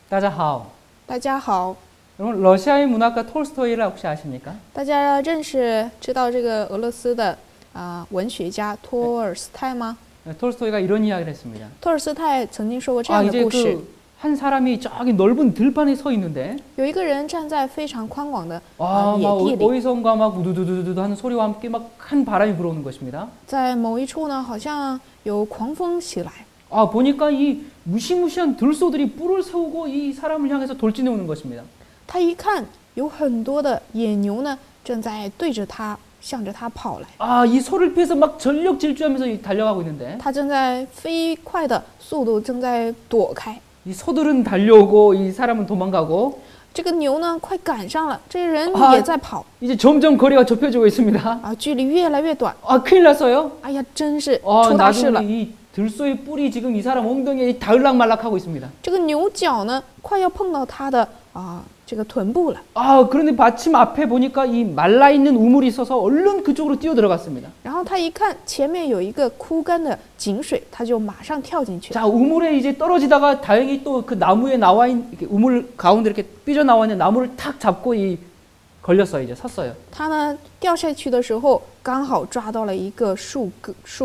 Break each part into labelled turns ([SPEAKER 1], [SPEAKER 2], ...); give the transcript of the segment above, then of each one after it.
[SPEAKER 1] 大家好.
[SPEAKER 2] 大家好.
[SPEAKER 1] 여러분 러시아의 문학가 톨스토이를 혹시 아십니까?
[SPEAKER 2] 大家知道这个俄罗斯的文学家托尔斯泰吗？
[SPEAKER 1] 톨스토이가 이런 이야기를 했습니다.
[SPEAKER 2] 托尔斯泰曾经说过这样的故事。
[SPEAKER 1] 이제 한 사람이 저기 넓은 들판에 서 있는데
[SPEAKER 2] 有一个人站在非常宽广的
[SPEAKER 1] 막
[SPEAKER 2] 野地里，
[SPEAKER 1] 어디선가 막 우두두두두 하는 소리와 함께 막 큰 바람이 불어오는 것입니다.
[SPEAKER 2] 在某一处呢，好像有狂风袭来。
[SPEAKER 1] 보니까 이 무시무시한 들소들이 뿔을 세우고 이 사람을 향해서 돌진해 오는 것입니다.
[SPEAKER 2] 他一看，有很多的野牛呢，正在对着他，向着他跑来。
[SPEAKER 1] 이 소를 피해서 막 전력 질주하면서 달려가고 있는데
[SPEAKER 2] 他正在飞快的速度正在躲开。
[SPEAKER 1] 이 소들은 달려오고 이 사람은 도망가고
[SPEAKER 2] 这个牛呢，快赶上了，这人也在跑。
[SPEAKER 1] 이제 점점 거리가 좁혀지고 있습니다.
[SPEAKER 2] 距离越来越短。
[SPEAKER 1] 큰일 났어요.
[SPEAKER 2] 哎呀，真是出大事了。
[SPEAKER 1] 이 들소의 뿔이 지금 이 사람 엉덩이에 닿을락말락하고 있습니다.
[SPEAKER 2] 这个牛角呢，快要碰到他的这个臀部了。
[SPEAKER 1] 그런데 마침 앞에 보니까 이 말라 있는 우물이 있어서 얼른 그쪽으로 뛰어 들어갔습니다.
[SPEAKER 2] 然后他一看前面有一个枯干的井水，他就马上跳进去。
[SPEAKER 1] 자, 우물에 이제 떨어지다가 다행히 또 그 나무에 나와 있는 우물 가운데 이렇게 삐져 나와 있는 나무를 탁 잡고 걸렸어요. 이제 섰어요.
[SPEAKER 2] 他呢掉下去的时候，刚好抓到了一个树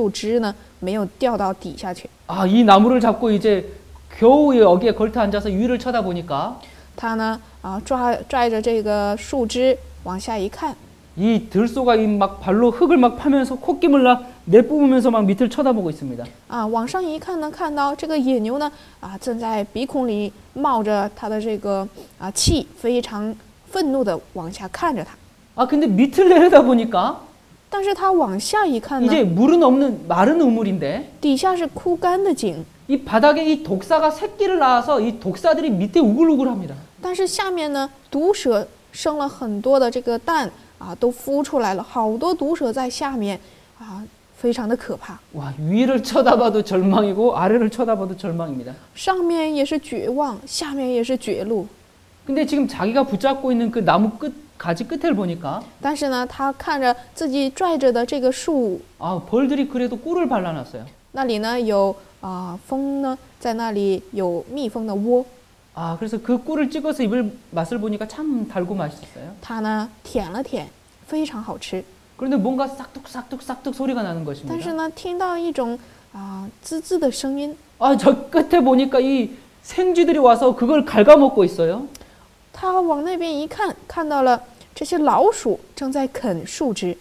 [SPEAKER 2] 枝呢，没有掉到底下去。
[SPEAKER 1] 이 나무를 잡고 이제 겨우 여기에 걸터 앉아서 위를 쳐다보니까
[SPEAKER 2] 他呢拽着这个树枝往下一看，
[SPEAKER 1] 이 들소가 막 발로 흙을 막 파면서 콧김을 내뿜으면서 막 밑을 쳐다보고 있습니다.
[SPEAKER 2] 往上一看呢，看到这个野牛呢正在鼻孔里冒着它的这个气，非常愤怒的往下看着他。
[SPEAKER 1] 근데 밑을 내려다 보니까
[SPEAKER 2] 但是他往下一看呢，
[SPEAKER 1] 이제 물은 없는 마른 우물인데
[SPEAKER 2] 底下是枯干的井，
[SPEAKER 1] 이 바닥에 이 독사가 새끼를 낳아서 이 독사들이 밑에 우글우글합니다.
[SPEAKER 2] 但是下面呢，毒蛇生了很多的这个蛋都孵出来了，好多毒蛇在下面非常的可怕。
[SPEAKER 1] 위를 쳐다봐도 절망이고 아래를 쳐다봐도 절망입니다.
[SPEAKER 2] 上面也是绝望，下面也是绝路。
[SPEAKER 1] 근데 지금 자기가 붙잡고 있는 그 나무 가지 끝을 보니까
[SPEAKER 2] 但是呢，他看着自己拽着的这个树，
[SPEAKER 1] 벌들이 그래도 꿀을 발라놨어요.
[SPEAKER 2] 那里呢有蜂呢，在那里有蜜蜂的窝。
[SPEAKER 1] 그래서 그 꿀을 찍어서 입을 맛을 보니까 참 달고 맛있었어요.
[SPEAKER 2] 他呢舔了舔，非常好吃。
[SPEAKER 1] 그런데 뭔가 싹둑 소리가 나는 것입니다.
[SPEAKER 2] 但是呢，听到一种滋滋的声音。
[SPEAKER 1] 저 끝에 보니까 이 생쥐들이 와서 그걸 갉아먹고 있어요.
[SPEAKER 2] 他往那边一看，看到了这些老鼠正在啃树枝。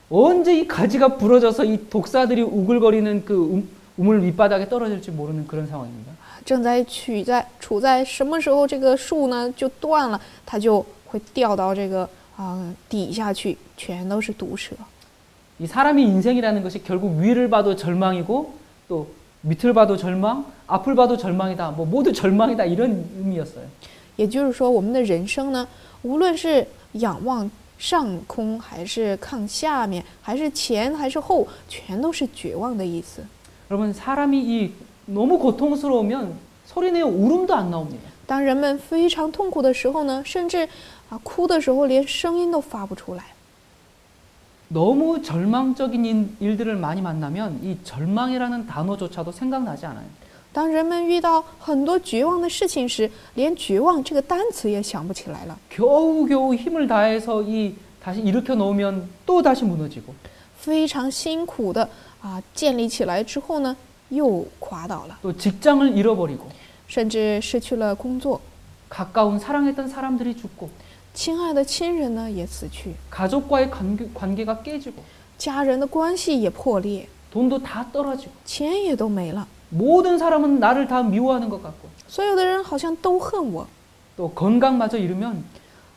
[SPEAKER 1] 언제 이 가지가 부러져서 이 독사들이 우글거리는 그 우물 밑바닥에 떨어질지 모르는 그런 상황입니다.
[SPEAKER 2] 正在处在什么时候这个树呢就断了，它就会掉到这个底下去，全都是毒蛇。
[SPEAKER 1] 이 사람의 인생이라는 것이 결국 위를 봐도 절망이고 또 밑을 봐도 절망, 앞을 봐도 절망이다. 모두 절망이다 이런 의미였어요.
[SPEAKER 2] 也就是说，我们的人生呢，无论是仰望上空，还是看下面，还是前，还是后，全都是绝望的意思。
[SPEAKER 1] 여러분 사람이 너무 고통스러우면 소리내어 울음도 안 나옵니다.
[SPEAKER 2] 当人们非常痛苦的时候呢，甚至哭的时候连声音都发不出来。
[SPEAKER 1] 너무 절망적인 일들을 많이 만나면 이 절망이라는 단어조차도 생각나지 않아요.
[SPEAKER 2] 当人们遇到很多绝望的事情时，连绝望这个单词也想不起来了。
[SPEAKER 1] 겨우겨우 힘을 다해서 다시 일으켜 놓으면 또 다시 무너지고
[SPEAKER 2] 非常辛苦的建立起来之后呢，又垮倒了，
[SPEAKER 1] 또 직장을 잃어버리고
[SPEAKER 2] 甚至失去了工作，
[SPEAKER 1] 가까운 사랑했던 사람들이 죽고
[SPEAKER 2] 亲爱的亲人呢也死去，
[SPEAKER 1] 가족과의 관계가 깨지고
[SPEAKER 2] 家人的关系也破裂，
[SPEAKER 1] 돈도 다 떨어지고
[SPEAKER 2] 钱也都没了，
[SPEAKER 1] 모든 사람은 나를 다 미워하는 것 같고
[SPEAKER 2] 所有的人好像都恨我，
[SPEAKER 1] 또 건강마저 잃으면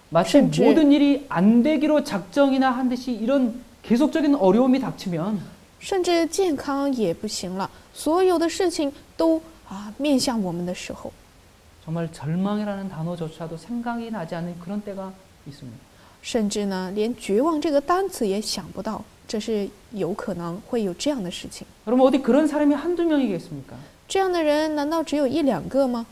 [SPEAKER 1] 마치
[SPEAKER 2] 甚至
[SPEAKER 1] 모든 일이 안 되기로 작정이나 한 듯이 이런 계속적인 어려움이 닥치면
[SPEAKER 2] 甚至健康也不行了，所有的事情都面向我们的时候，
[SPEAKER 1] 정말 절망이라는 단어조차도 생각이 나지 않는 그런 때가 있습니다.
[SPEAKER 2] 甚至呢连绝望这个单词也想不到，这是有可能会有这样的事情。
[SPEAKER 1] 여러분 어디 그런 사람이 한두 명이겠습니까?
[SPEAKER 2] 这样的人难道只有一两个吗？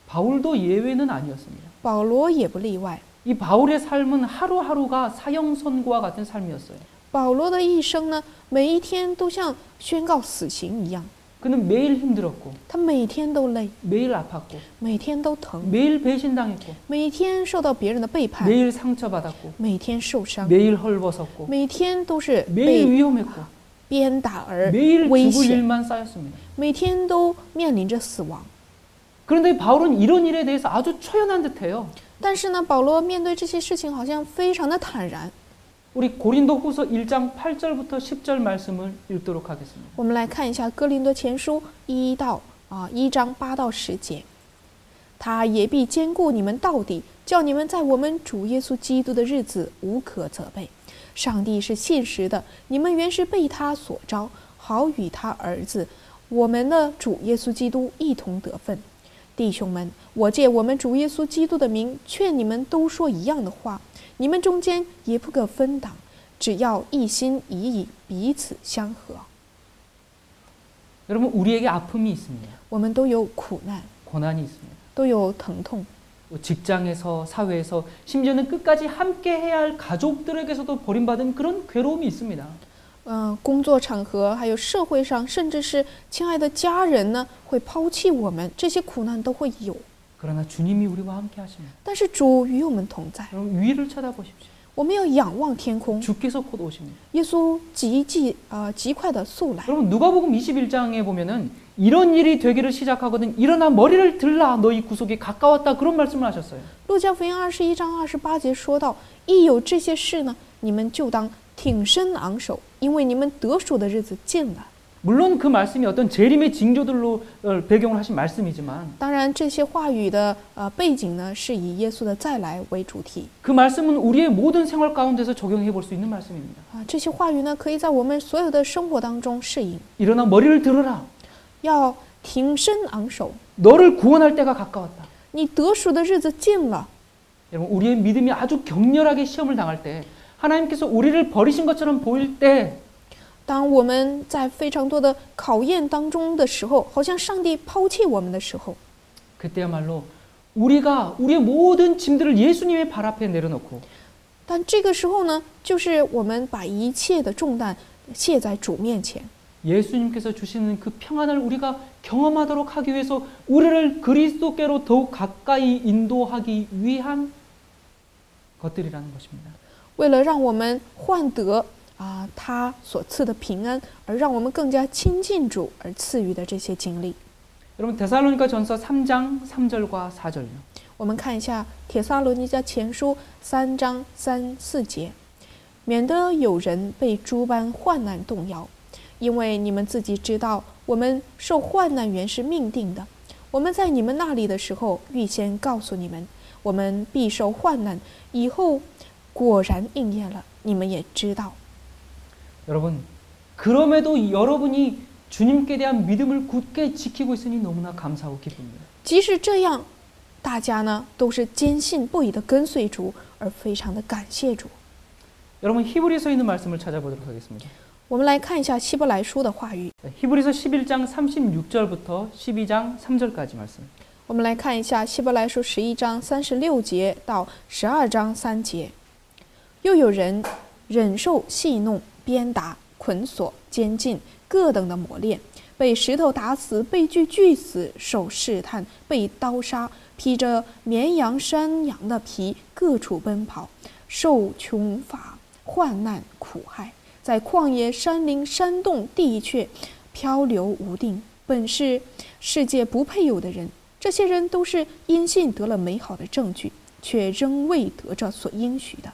[SPEAKER 1] 바울도 예외는 아니었습니다.
[SPEAKER 2] 保罗也不例外。
[SPEAKER 1] 이 바울의 삶은 하루하루가 사형선고와 같은 삶이었어요.
[SPEAKER 2] 保罗的一生呢，每一天都像宣告死刑一样。
[SPEAKER 1] 그는 매일 힘들었고
[SPEAKER 2] 他每天都累，
[SPEAKER 1] 매일 아팠고
[SPEAKER 2] 每天都疼，
[SPEAKER 1] 매일 배신당했고
[SPEAKER 2] 每天受到别人的背叛，
[SPEAKER 1] 매일 상처받았고
[SPEAKER 2] 每天受伤，
[SPEAKER 1] 매일 헐벗었고
[SPEAKER 2] 每天都是
[SPEAKER 1] 매일
[SPEAKER 2] 被
[SPEAKER 1] 위험했고
[SPEAKER 2] 鞭打而
[SPEAKER 1] 매일
[SPEAKER 2] 危
[SPEAKER 1] 죽을
[SPEAKER 2] 险，
[SPEAKER 1] 일만 쌓였습니다.
[SPEAKER 2] 每天都面临着死亡。
[SPEAKER 1] 그런데 바울은 이런 일에 대해서 아주 초연한 듯해요.
[SPEAKER 2] 但是呢，保罗面对这些事情好像非常的坦然。
[SPEAKER 1] 우리 고린도후서 1장 8절부터 10절 말씀을 읽도록 하겠습니다.
[SPEAKER 2] 我们来看一下哥林多前书1章8到10节，他也必兼顾你们到底，叫你们在我们主耶稣基督的日子无可责备。上帝是信实的，你们原是被他所招，好与他儿子我们的主耶稣基督一同得分。弟兄们，我借我们主耶稣基督的名劝你们都说一样的话，你们中间也不可分党，只要一心一意，彼此相合。
[SPEAKER 1] 여러분 우리에게 아픔이 있습니다.
[SPEAKER 2] 我们都有苦难，
[SPEAKER 1] 고난이 있습니다.
[SPEAKER 2] 都有疼痛，
[SPEAKER 1] 또 직장에서 사회에서 심지어는 끝까지 함께 해야 할 가족들에게서도 버림받은 그런 괴로움이 있습니다.
[SPEAKER 2] 工作场合还有社会上，甚至是亲爱的家人呢，会抛弃我们，这些苦难都会有。
[SPEAKER 1] 그러나 주님이 우리와 함께 하십니다.
[SPEAKER 2] 但是主与我们同在，
[SPEAKER 1] 여러분 위를 쳐다보십시오.
[SPEAKER 2] 我们要仰望天空，
[SPEAKER 1] 주께서 곧 오십니다.
[SPEAKER 2] 耶稣极快的速来。
[SPEAKER 1] 여러분 누가복음 21장에 보면은 이런 일이 되기를 시작하거든 일어나 머리를 들라 너희 구속이 가까웠다 그런 말씀을 하셨어요.
[SPEAKER 2] 路加福音21章28节说到，一有这些事呢，你们就当挺身昂首，因为你们得赎的日子近了。
[SPEAKER 1] 물론 그 말씀이 어떤 재림의 징조들로 배경을 하신 말씀이지만
[SPEAKER 2] 当然，这些话语的背景呢，是以耶稣的再来为主题。
[SPEAKER 1] 그 말씀은 우리의 모든 생활 가운데서 적용해 볼 수 있는 말씀입니다.
[SPEAKER 2] 这些话语呢，可以在我们所有的生活当中适应。
[SPEAKER 1] 일어나 머리를 들어라.
[SPEAKER 2] 要挺身昂首，
[SPEAKER 1] 너를 구원할 때가 가까웠다.
[SPEAKER 2] 你得赎的日子近了。
[SPEAKER 1] 여러분 우리의 믿음이 아주 격렬하게 시험을 당할 때 하나님께서 우리를 버리신 것처럼 보일 때
[SPEAKER 2] 当我们在非常多的考验当中的时候，好像上帝抛弃我们的时候，
[SPEAKER 1] 그때야말로 우리가 우리의 모든 짐들을 예수님의 발 앞에 내려놓고
[SPEAKER 2] 但这个时候呢，就是我们把一切的重担卸在主面前，
[SPEAKER 1] 예수님께서 주시는 그 평안을 우리가 경험하도록 하기 위해서 우리를 그리스도께로 더욱 가까이 인도하기 위한 것들이라는 것입니다.
[SPEAKER 2] 为了让我们换得他所赐的平安，而让我们更加亲近主而赐予的这些经历。
[SPEAKER 1] 여러분 데살로니가 전서 3장 3절과 4절요.
[SPEAKER 2] 我们看一下帖撒罗尼迦前书3章3、4节，免得有人被诸般患难动摇，因为你们自己知道，我们受患难原是命定的。我们在你们那里的时候，预先告诉你们，我们必受患难，以后果然应验了，你们也知道。
[SPEAKER 1] 여러분 그럼에도 여러분이 주님께 대한 믿음을 굳게 지키고 있으니 너무나 감사하고 기쁩니다.
[SPEAKER 2] 即使这样，大家呢都是坚信不疑的跟随主，而非常的感谢主。
[SPEAKER 1] 여러분 히브리서에 있는 말씀을 찾아보도록 하겠습니다.
[SPEAKER 2] 我们来看一下希伯来书的话语。
[SPEAKER 1] 히브리서 11장 36절부터 12장 3절까지 말씀.
[SPEAKER 2] 我们来看一下希伯来书11章36节到12章3节。又有人忍受戏弄、鞭打、捆锁、监禁、各等的磨练，被石头打死，被锯死，受试探，被刀杀，披着绵羊、山羊的皮，各处奔跑，受穷乏、患难、苦害，在旷野、山林、山洞、地穴漂流无定，本是世界不配有的人。这些人都是因信得了美好的证据，却仍未得着所应许的。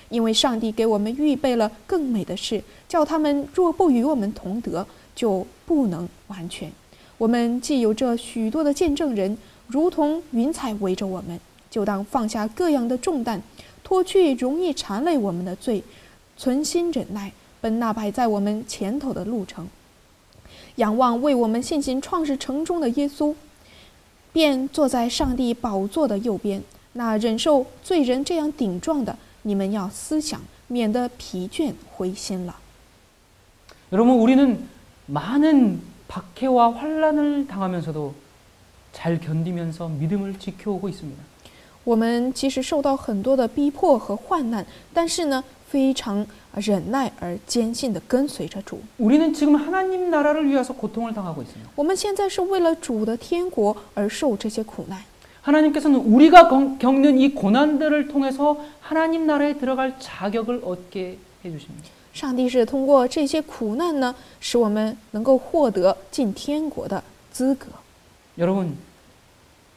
[SPEAKER 2] 因为上帝给我们预备了更美的事，叫他们若不与我们同得，就不能完全。我们既有这许多的见证人，如同云彩围着我们，就当放下各样的重担，脱去容易缠累我们的罪，存心忍耐，奔那摆在我们前头的路程，仰望为我们信心创始成终的耶稣，便坐在上帝宝座的右边。那忍受罪人这样顶撞的，你们要思想，免得疲倦灰心了。
[SPEAKER 1] 여러분 우리는 많은 박해와 환난을 당하면서도 잘 견디면서 믿음을 지켜오고 있습니다.
[SPEAKER 2] 我们即使受到很多的逼迫和患难，但是呢，非常忍耐而坚信地跟随着主。
[SPEAKER 1] 우리는 지금 하나님 나라를 위해서 고통을 당하고 있습니다.
[SPEAKER 2] 我们现在是为了主的天国而受这些苦难。
[SPEAKER 1] 하나님께서는 우리가 겪는 이 고난들을 통해서 하나님 나라에 들어갈 자격을 얻게 해주십니다.
[SPEAKER 2] 上帝是通过这些苦难呢，使我们能够获得进天国的资格。
[SPEAKER 1] 여러분,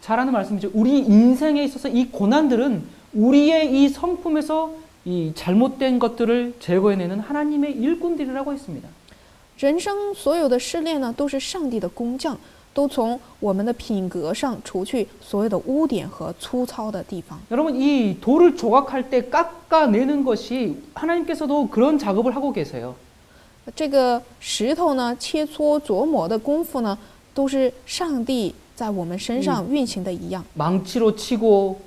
[SPEAKER 1] 잘 아는 말씀이죠. 우리 인생에 있어서 이 고난들은 우리의 이 성품에서 이 잘못된 것들을 제거해내는 하나님의 일꾼들이라고 했습니다.
[SPEAKER 2] 人生所有的试炼呢，都是上帝的工匠，都从我们的品格上除去所有的污点和粗糙的地方。
[SPEAKER 1] 여러분, 이 돌을 조각할 때 깎아내는 것이 하나님께서도 그런 작업을 하고 계세요.
[SPEAKER 2] 这个石头呢，切磋琢磨的功夫呢，都是上帝在我们身上运行的一样。
[SPEAKER 1] 망치로 치고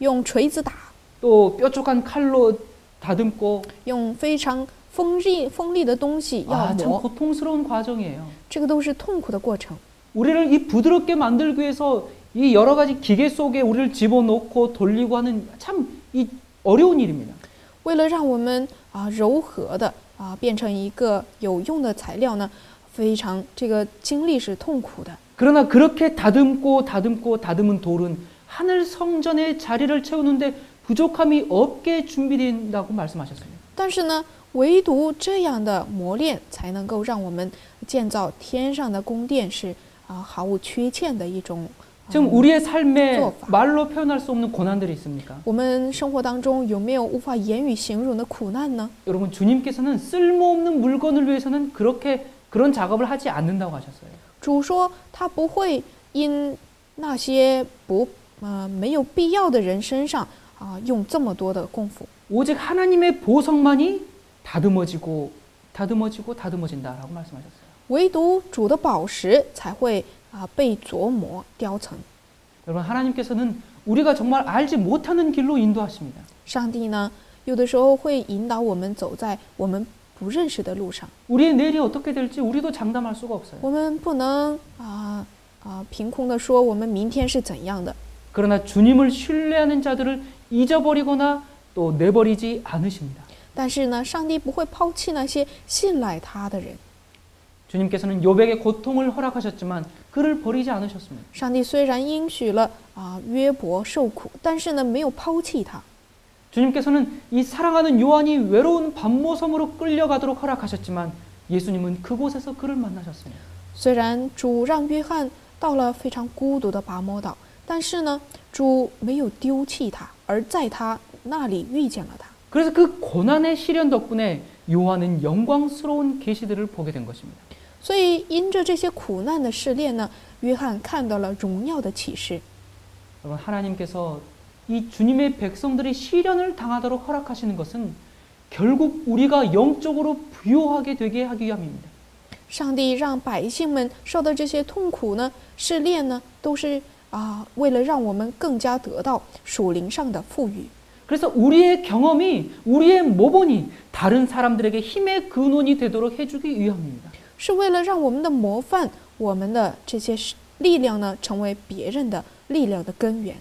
[SPEAKER 2] 用锤子打，
[SPEAKER 1] 또 뾰족한 칼로 다듬고
[SPEAKER 2] 用非常锋利的东西要
[SPEAKER 1] 참
[SPEAKER 2] 磨，
[SPEAKER 1] 고통스러운 과정이에요.
[SPEAKER 2] 这个都是痛苦的过程。
[SPEAKER 1] 우리를 이 부드럽게 만들기 위해서 이 여러 가지 기계 속에 우리를 집어넣고 돌리고 하는 참 이 어려운 일입니다.
[SPEAKER 2] 为了让我们柔和的变成一个有用的材料呢，非常这个经历是痛苦的。
[SPEAKER 1] 그러나 그렇게 다듬은 돌은 하늘 성전의 자리를 채우는데 부족함이 없게 준비된다고 말씀하셨습니다.
[SPEAKER 2] 但是呢，唯独这样的磨练，才能够让我们建造天上的宫殿是毫无缺欠的一种。
[SPEAKER 1] 지금 우리의 삶에 말로 표현할 수 없는 고난들이 있습니까?
[SPEAKER 2] 我们生活当中有没有无法言语形容的苦难呢？
[SPEAKER 1] 여러분, 주님께서는 쓸모없는 물건을 위해서는 그런 작업을 하지 않는다고 하셨어요.
[SPEAKER 2] 主说他不会因那些没有必要的人身上用这么多的功夫。
[SPEAKER 1] 오직 하나님의 보석만이 다듬어진다라고 말씀하셨어요.
[SPEAKER 2] 唯独主的宝石才会被琢磨雕成。
[SPEAKER 1] 여러분, 하나님께서는 우리가 정말 알지 못하는 길로 인도하십니다.
[SPEAKER 2] 上帝呢，有的时候会引导我们走在我们不认识的路上。
[SPEAKER 1] 우리의 내일이 어떻게 될지 우리도 장담할 수가 없어요.
[SPEAKER 2] 我们不能凭空的说我们明天是怎样的。
[SPEAKER 1] 그러나 주님을 신뢰하는 자들을 잊어버리거나 또 내버리지 않으십니다.
[SPEAKER 2] 但是呢，上帝不会抛弃那些信赖他的人。
[SPEAKER 1] 주님께서는 욥에게 고통을 허락하셨지만 그를 버리지 않으셨습니다.
[SPEAKER 2] 上帝虽然应许了约伯受苦，但是呢，没有抛弃他。
[SPEAKER 1] 주님께서는 이 사랑하는 요한이 외로운 반모섬으로 끌려가도록 허락하셨지만 예수님은 그곳에서 그를 만나셨습니다.
[SPEAKER 2] 虽然主让约翰到了非常孤独的拔摩岛，但是呢，主没有丢弃他，而在他那里遇见了他。
[SPEAKER 1] 그래서 그 고난의 시련 덕분에 요한은 영광스러운 계시들을 보게 된 것입니다.
[SPEAKER 2] 所以因着这些苦难的试炼呢，约翰看到了荣耀的启示。
[SPEAKER 1] 여러분, 하나님께서 이 주님의 백성들이 시련을 당하도록 허락하시는 것은 결국 우리가 영적으로 부요하게 되게 하기 위함입니다.
[SPEAKER 2] 上帝让百姓们受到这些痛苦呢、试炼呢，都是为了让我们更加得到属灵上的富裕。
[SPEAKER 1] 그래서 우리의 경험이, 우리의 모본이 다른 사람들에게 힘의 근원이 되도록 해주기 위함입니다.
[SPEAKER 2] 是为了让我们的模范，我们的这些力量呢，成为别人的力量的根源。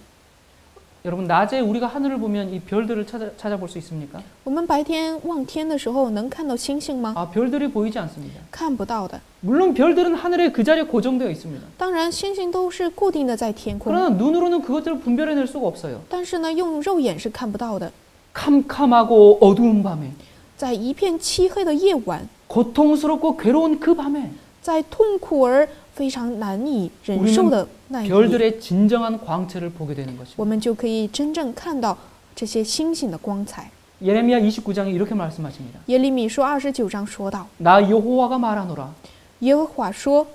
[SPEAKER 1] 여러분, 낮에 우리가 하늘을 보면 이 별들을 찾아볼 수 있습니까?
[SPEAKER 2] 我们白天望天的时候，能看到星星吗？
[SPEAKER 1] 별들이 보이지 않습니다.
[SPEAKER 2] 看不到的。
[SPEAKER 1] 물론 별들은 하늘에 그 자리에 고정되어 있습니다.
[SPEAKER 2] 当然，星星都是固定的在天空，
[SPEAKER 1] 그러나 눈으로는 그것들을 분별해낼 수가 없어요.
[SPEAKER 2] 但是呢，用肉眼是看不到的。
[SPEAKER 1] 캄캄하고 어두운 밤에,
[SPEAKER 2] 在一片漆黑的夜晚，
[SPEAKER 1] 고통스럽고 괴로운 그 밤에
[SPEAKER 2] 在痛苦而非常难以忍受的那一夜，
[SPEAKER 1] 별들의 진정한 광채를 보게 되는
[SPEAKER 2] 我
[SPEAKER 1] 것입니다.
[SPEAKER 2] 们就可以真正看到这些星星的光彩。
[SPEAKER 1] 예레미야 29장에 이렇게 말씀하십니다.
[SPEAKER 2] 耶利米书29章说道：
[SPEAKER 1] 나 여호와가 말하노라.
[SPEAKER 2] 耶和华说，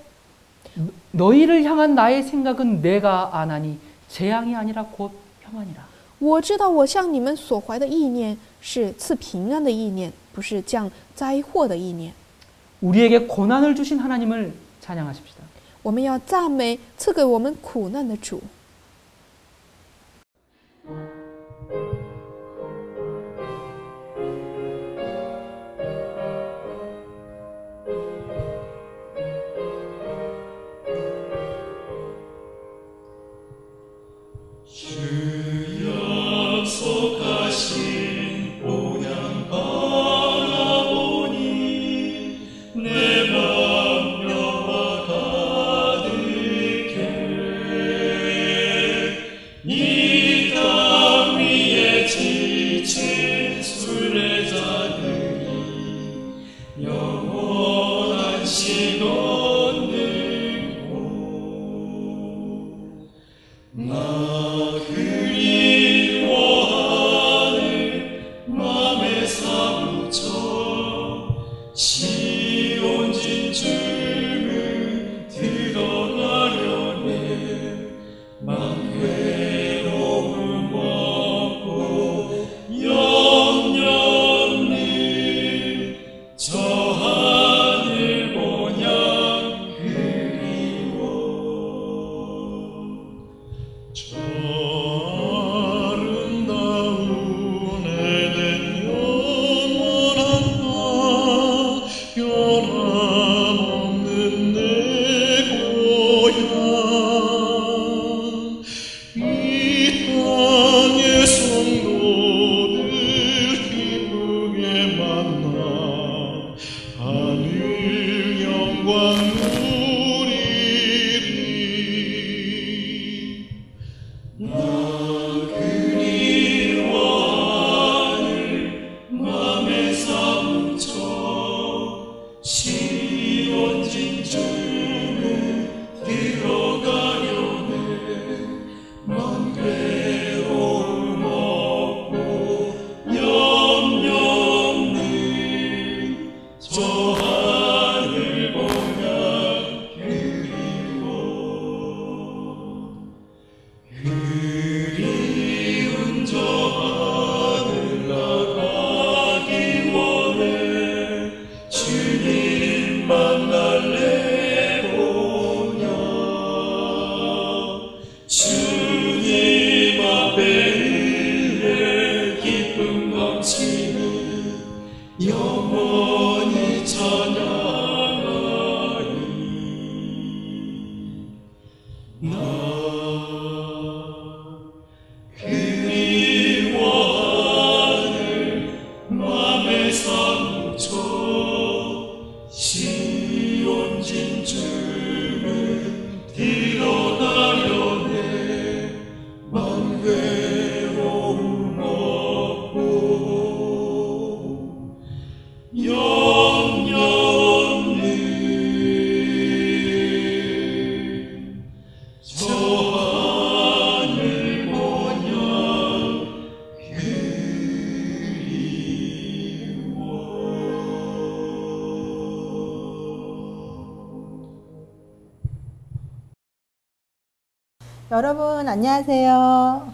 [SPEAKER 1] 너희를 향한 나의 생각은 내가 아나니 재앙이 아니라 곧 평안이라.
[SPEAKER 2] 我知道我向你们所怀的意念是赐平安的意念，不是降灾祸的意念。
[SPEAKER 1] 우리에게 고난을 주신 하나님을 찬양하십시다.
[SPEAKER 2] 我们要赞美赐给我们苦难的主。
[SPEAKER 3] 주 약속하신 본향 여러분 안녕하세요.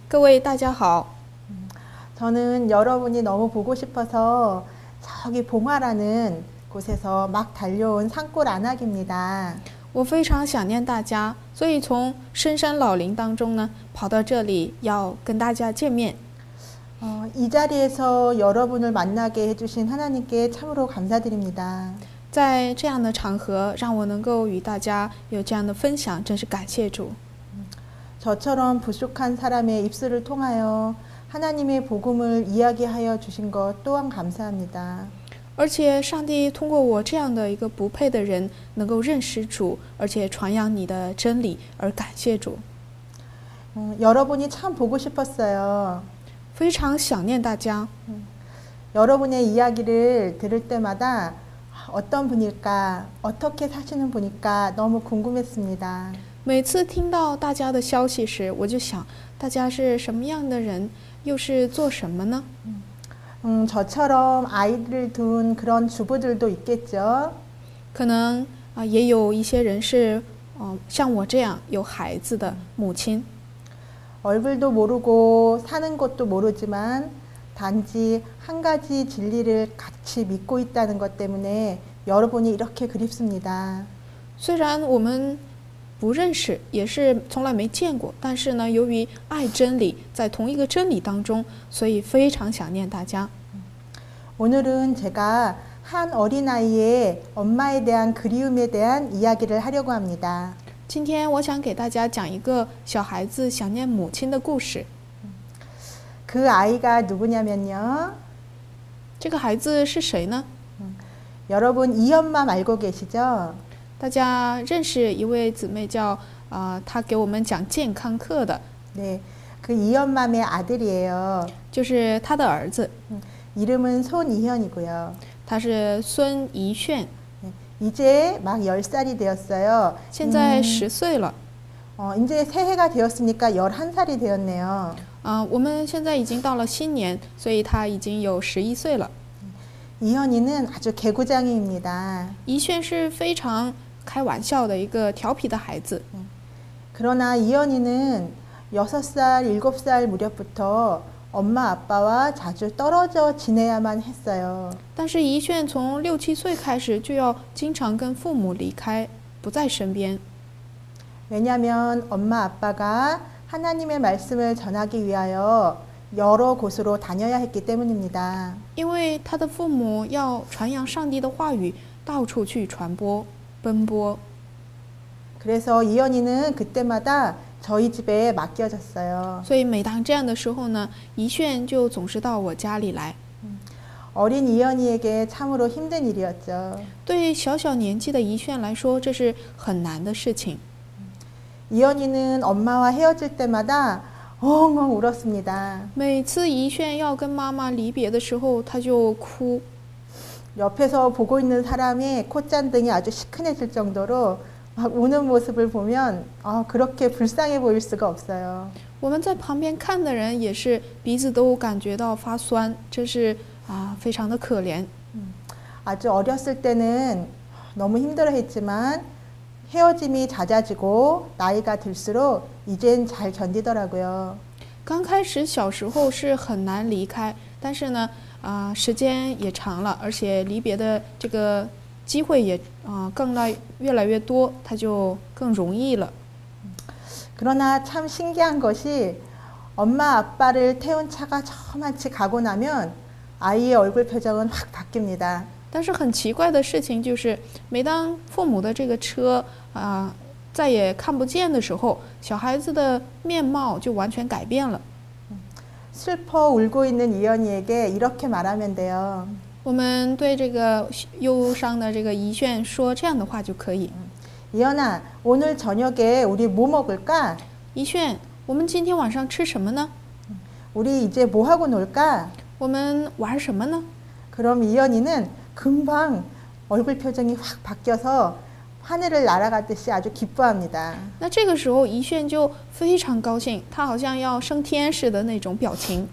[SPEAKER 2] 各位大家好，
[SPEAKER 3] 저는 여러분이 너무 보고 싶어서 저기 봉화라는 곳에서 막 달려온 산골 안악입니다.
[SPEAKER 2] 我非常想念大家，所以从深山老林当中呢，跑到这里要跟大家见面。
[SPEAKER 3] 이 자리에서 여러분을 만나게 해주신 하나님께 참으로 감사드립니다.
[SPEAKER 2] 在这样的场合，让我能够与大家有这样的分享，真是感谢主。
[SPEAKER 3] 저처럼 부족한 사람의 입술을 통하여 하나님의 복음을 이야기하여 주신 것 또한 감사합니다.
[SPEAKER 2] 而且上帝通过我这样的一个不配的人，能够认识主，而且传扬你的真理，而感谢主。
[SPEAKER 3] 여러분이 참 보고 싶었어요.
[SPEAKER 2] 非常想念大家。
[SPEAKER 3] 여러분의 이야기를 들을 때마다 어떤 분일까, 어떻게 사시는 분일까 너무 궁금했습니다.
[SPEAKER 2] 每次听到大家的消息时，我就想，大家是什么样的人，又是做什么呢？
[SPEAKER 3] 저처럼 아이를 둔 그런 주부들도 있겠죠.
[SPEAKER 2] 可能也有一些人是像我这样有孩子的母亲。
[SPEAKER 3] 얼굴도 모르고 사는 것도 모르지만 단지 한 가지 진리를 같이 믿고 있다는 것 때문에 여러분이 이렇게 그립습니다.
[SPEAKER 2] 虽然我们不认识，也是从来没见过，但是呢，由于爱真理，在同一个真理当中，所以非常想念大家。
[SPEAKER 3] 오늘은 제가 한 어린아이의 엄마에 대한 그리움에 대한 이야기를 하려고 합니다.
[SPEAKER 2] 今天我想给大家讲一个小孩子想念母亲的故事。
[SPEAKER 3] 그 아이가 누구냐면요.
[SPEAKER 2] 这个孩子是谁呢？
[SPEAKER 3] 여러분 이엄맘 알고 계시죠?
[SPEAKER 2] 大家认识一位姊妹叫她给我们讲健康课的，
[SPEAKER 3] 네, 그 이엄맘의 아들이에요.
[SPEAKER 2] 就是她的儿子，
[SPEAKER 3] 이름은 손이현이고요.
[SPEAKER 2] 他是孙怡炫，
[SPEAKER 3] 이제 막 10살이 되었어요.
[SPEAKER 2] 现在10岁了。
[SPEAKER 3] 이제 새해가 되었으니까 11살이 되었네요.
[SPEAKER 2] 我们现在已经到了新年，所以他已经有11岁了。
[SPEAKER 3] 이현이는 아주 개구장이입니다.
[SPEAKER 2] 怡炫是非常开玩笑的一个调皮的孩子，
[SPEAKER 3] 그러나 이현이는 6살, 7살 무렵부터 엄마 아빠와 자주 떨어져 지내야만 했어요.
[SPEAKER 2] 但是怡炫从6、7岁开始就要经常跟父母离开，不在身边。
[SPEAKER 3] 왜냐하면 엄마 아빠가 하나님의 말씀을 전하기 위하여 여러 곳으로 다녀야 했기 때문입니다.
[SPEAKER 2] 因为他的父母要传扬上帝的话语，到处去传播、奔波。
[SPEAKER 3] 그래서 이현이는 그때마다 저희 집에 맡겨졌어요.
[SPEAKER 2] 所以每当这样的时候呢，怡炫就总是到我家里来。
[SPEAKER 3] 어린 이현이에게 참으로 힘든 일이었죠.
[SPEAKER 2] 对小小年纪的怡炫来说，这是很难的事情。
[SPEAKER 3] 이현이는 엄마와 헤어질 때마다 엉엉 울었습니다.
[SPEAKER 2] 每次怡炫要跟妈妈离别的时候，他就哭。
[SPEAKER 3] 옆에서 보고 있는 사람이 콧잔등이 아주 시큰해질 정도로 막 우는 모습을 보면 그렇게 불쌍해 보일 수가 없어요.
[SPEAKER 2] 我们在旁边看的人也是鼻子都感觉到发酸，这是非常的可怜。
[SPEAKER 3] 아주 어렸을 때는 너무 힘들어했지만 헤어짐이 잦아지고 나이가 들수록 이젠 잘 견디더라고요.
[SPEAKER 2] 刚开始小时候是很难离开，但是呢，时间也长了，而且离别的这个机会也越来越多，他就更容易了。
[SPEAKER 3] 그러나 참 신기한 것이 엄마 아빠를 태운 차가 저만치 가고 나면 아이의 얼굴 표정은 확 바뀝니다.
[SPEAKER 2] 但是很奇怪的事情就是，每当父母的这个车再也看不见的时候，小孩子的面貌就完全改变了。
[SPEAKER 3] 슬퍼 울고 있는 이현이에게 이렇게 말하면 돼요.
[SPEAKER 2] 我们对这个忧伤的这个怡炫说这样的话就可以。
[SPEAKER 3] 이현아, 오늘 저녁에 우리 뭐 먹을까?
[SPEAKER 2] 怡炫，我们今天晚上吃什么呢？
[SPEAKER 3] 우리 이제 뭐 하고 놀까?
[SPEAKER 2] 我们玩什么呢？
[SPEAKER 3] 그럼 이현이는 금방 얼굴 표정이 확 바뀌어서 하늘을 날아가듯이 아주 기뻐합니다.
[SPEAKER 2] 那这个时候，怡炫就非常高兴，他好像要升天似的那种表情。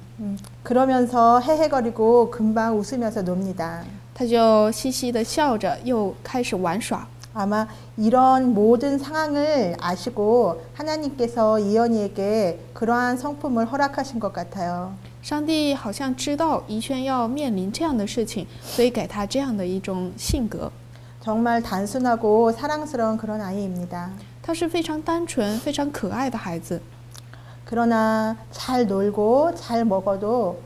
[SPEAKER 3] 그러면서 헤헤거리고 금방 웃으면서 놉니다.
[SPEAKER 2] 他就嘻嘻的笑着，又开始玩耍。
[SPEAKER 3] 아마 이런 모든 상황을 아시고 하나님께서 이현이에게 그러한 성품을 허락하신 것 같아요.
[SPEAKER 2] 上帝好像知道怡炫要面临这样的事情，所以给他这样的一种性格。
[SPEAKER 3] 정말 단순하고 사랑스러운 그런 아이입니다.
[SPEAKER 2] 他是非常单纯、非常可爱的孩子。
[SPEAKER 3] 그러나 잘 놀고 잘 먹어도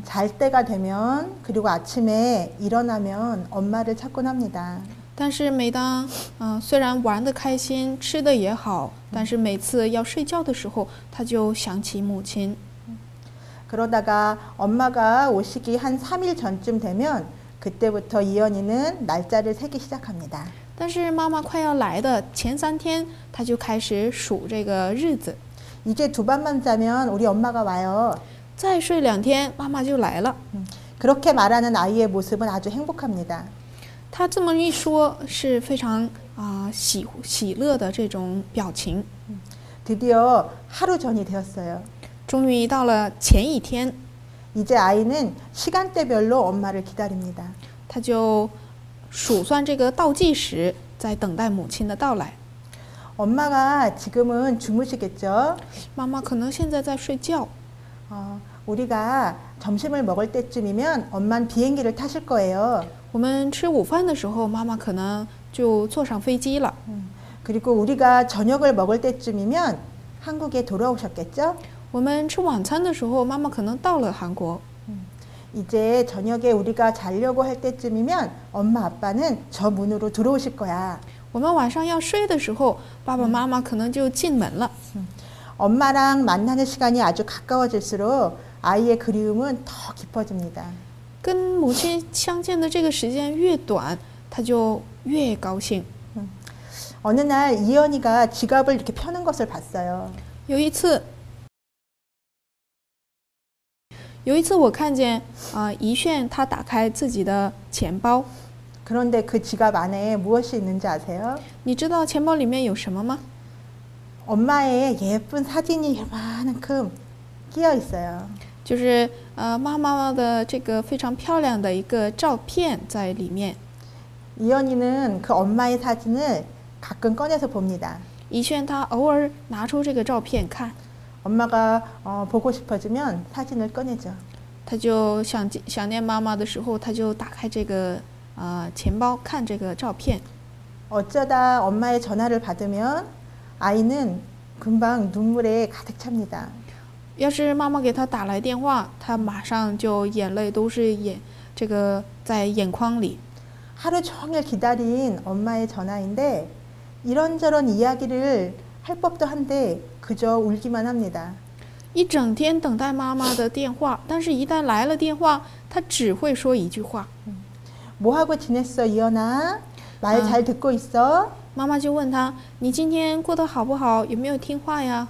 [SPEAKER 3] 잘 때가 되면 그리고 아침에 일어나면 엄마를 찾곤 합니다.
[SPEAKER 2] 但是每当虽然玩得开心，吃的也好，但是每次要睡觉的时候，他就想起母亲。
[SPEAKER 3] 그러다가 엄마가 오시기 한 3일 전쯤 되면 그때부터 이현이는 날짜를 세기 시작합니다.
[SPEAKER 2] 但是妈妈快要来的前3天，他就开始数这个日子。
[SPEAKER 3] 이제 2밤만 자면 우리 엄마가 와요.
[SPEAKER 2] 再睡2天，妈妈就来了。
[SPEAKER 3] 그렇게 말하는 아이의 모습은 아주 행복합니다.
[SPEAKER 2] 他这么一说，是非常喜乐的这种表情。
[SPEAKER 3] 드디어 하루 전이 되었어요.
[SPEAKER 2] 终于到了前一天，
[SPEAKER 3] 이제 아이는 시간대별로 엄마를 기다립니다.
[SPEAKER 2] 他就数算这个倒计时，在等待母亲的到来。
[SPEAKER 3] 엄마가 지금은 주무시겠죠?
[SPEAKER 2] 妈妈可能现在在睡觉。
[SPEAKER 3] 우리가 점심을 먹을 때쯤이면 엄마는 비행기를 타실 거예요.
[SPEAKER 2] 我们吃午饭的时候，妈妈可能就坐上飞机了。
[SPEAKER 3] 그리고 우리가 저녁을 먹을 때쯤이면 한국에 돌아오셨겠죠?
[SPEAKER 2] 我们吃晚餐的时候，妈妈可能到了韩国。
[SPEAKER 3] 이제 저녁에 우리가 자려고 할 때쯤이면 엄마 아빠는 저 문으로 들어오실 거야.
[SPEAKER 2] 我们晚上要睡的时候，爸爸妈妈可能就进门了。
[SPEAKER 3] 엄마랑 만나는 시간이 아주 가까워질수록 아이의 그리움은 더 깊어집니다.
[SPEAKER 2] 跟母亲相见的这个时间越短，他就越高兴。
[SPEAKER 3] 어느 날 이현이가 지갑을 이렇게 펴는 것을 봤어요.
[SPEAKER 2] 有一次我看见怡炫他打开自己的钱包。
[SPEAKER 3] 그런데 그 지갑 안에 무엇이 있는지 아세요?
[SPEAKER 2] 你知道钱包里面有什么吗？
[SPEAKER 3] 엄마의 예쁜 사진이 요만큼 끼어 있어요.
[SPEAKER 2] 就是妈妈的这个非常漂亮的一个照片在里面。
[SPEAKER 3] 이현이는 그 엄마의 사진을 가끔 꺼내서 봅니다.
[SPEAKER 2] 以炫他偶尔拿出这个照片看，
[SPEAKER 3] 엄마가 보고 싶어지면 사진을 꺼내죠.
[SPEAKER 2] 他就想念妈妈的时候，他就打开这个钱包看这个照片。
[SPEAKER 3] 어쩌다 엄마의 전화를 받으면 아이는 금방 눈물에 가득 찹니다.
[SPEAKER 2] 要是妈妈给他打来电话，他马上就眼泪都是在眼眶里。
[SPEAKER 3] 하루 종일 기다린 엄마의 전화인데 이런저런 이야기를 할 법도 한데 그저 울기만 합니다.
[SPEAKER 2] 一整天等待妈妈的电话，但是一旦来了电话，他只会说一句话。
[SPEAKER 3] 뭐 하고 지냈어, 이현아? 말 잘 듣고 있어?
[SPEAKER 2] 妈妈就问他：“你今天过得好不好？有没有听话呀？”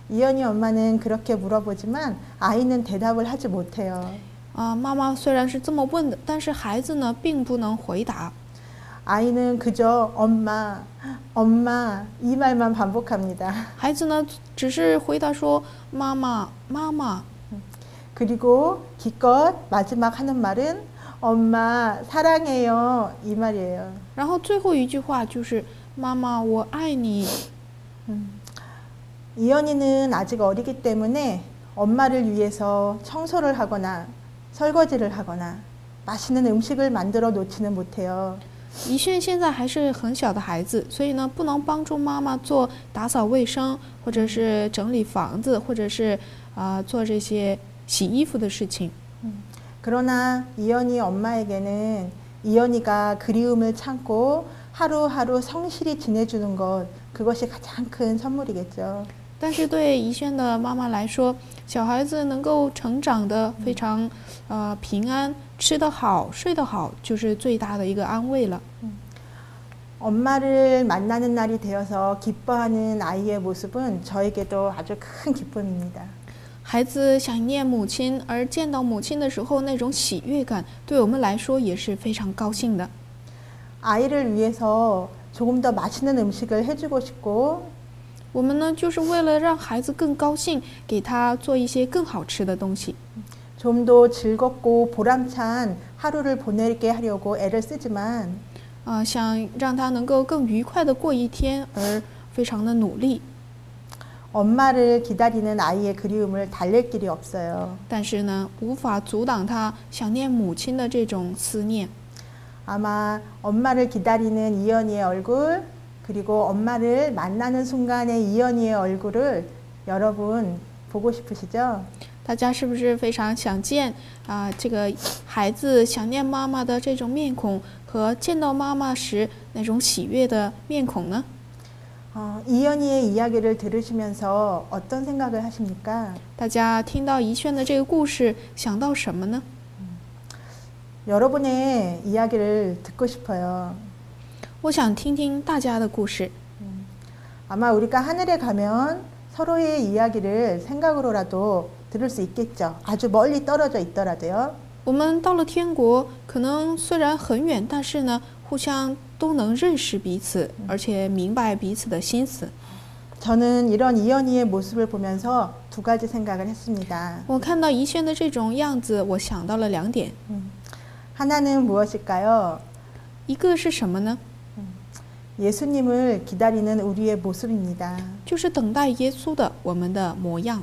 [SPEAKER 3] 이현이 엄마는 그렇게 물어보지만 아이는 대답을 하지 못해요.
[SPEAKER 2] 妈妈虽然是这么问的，但是孩子呢并不能回答。
[SPEAKER 3] 아이는 그저 엄마, 엄마 이 말만 반복합니다.
[SPEAKER 2] 孩子呢只是回答说：“妈妈，妈妈。”
[SPEAKER 3] 그리고 기껏 마지막 하는 말은 엄마 사랑해요 이 말이에요.
[SPEAKER 2] 然后最后一句话就是：“妈妈，我爱你。”
[SPEAKER 3] 이현이는 아직 어리기 때문에 엄마를 위해서 청소를 하거나 설거지를 하거나 맛있는 음식을 만들어 놓지는 못해요.
[SPEAKER 2] 以炫现在还是很小的孩子，所以呢不能帮助妈妈做打扫卫生，或者是整理房子，或者是做这些洗衣服的事情。
[SPEAKER 3] 그러나 이현이 엄마에게는 이현이가 그리움을 참고 하루하루 성실히 지내주는 것 그것이 가장 큰 선물이겠죠.
[SPEAKER 2] 但是对怡轩的妈妈来说，小孩子能够成长得非常平安，吃得好，睡得好，就是最大的一个安慰了。
[SPEAKER 3] 엄마를 만나는 날이 되어서 기뻐하는 아이의 모습은 저에게도 아주 큰 기쁨입니다.
[SPEAKER 2] 孩子想念母亲，而见到母亲的时候，那种喜悦感，对我们来说也是非常高兴的。
[SPEAKER 3] 아이를 위해서 조금 더 맛있는 음식을 해주고 싶고
[SPEAKER 2] 我们呢，就是为了让孩子更高兴，给他做一些更好吃的东西。
[SPEAKER 3] 좀 더 즐겁고 보람찬 하루를 보내게 하려고 애를 쓰지만
[SPEAKER 2] 想让他能够更愉快的过一天，而非常的努力。
[SPEAKER 3] 엄마를 기다리는 아이의 그리움을 달랠 길이 없어요.
[SPEAKER 2] 但是呢，无法阻挡他想念母亲的这种思念。
[SPEAKER 3] 아마 엄마를 기다리는 이현이의 얼굴 그리고 엄마를 만나는 순간의 이현이의 얼굴을 여러분 보고 싶으시죠?
[SPEAKER 2] 大家是不是非常想见这个孩子想念妈妈的这种面孔和见到妈妈时那种喜悦的面孔呢？
[SPEAKER 3] 이현이의 이야기를 들으시면서 어떤 생각을 하십니까?
[SPEAKER 2] 大家听到怡轩的这个故事，想到什么呢？
[SPEAKER 3] 여러분의 이야기를 듣고 싶어요.
[SPEAKER 2] 我想听听大家的故事。
[SPEAKER 3] 아마 우리가 하늘에 가면 서로의 이야기를 생각으로라도 들을 수 있겠죠. 아주 멀리 떨어져 있더라도요.
[SPEAKER 2] 我们到了天国，可能虽然很远，但是呢，互相都能认识彼此，而且明白彼此的心思。
[SPEAKER 3] 저는 이런 이현이의 모습을 보면서 두 가지 생각을 했습니다.
[SPEAKER 2] 我看到怡轩的这种样子，我想到了2点。
[SPEAKER 3] 하나는 무엇일까요?
[SPEAKER 2] 一个是什么呢？
[SPEAKER 3] 예수님을 기다리는 우리의 모습입니다.
[SPEAKER 2] 就是等待耶稣的我们的模样。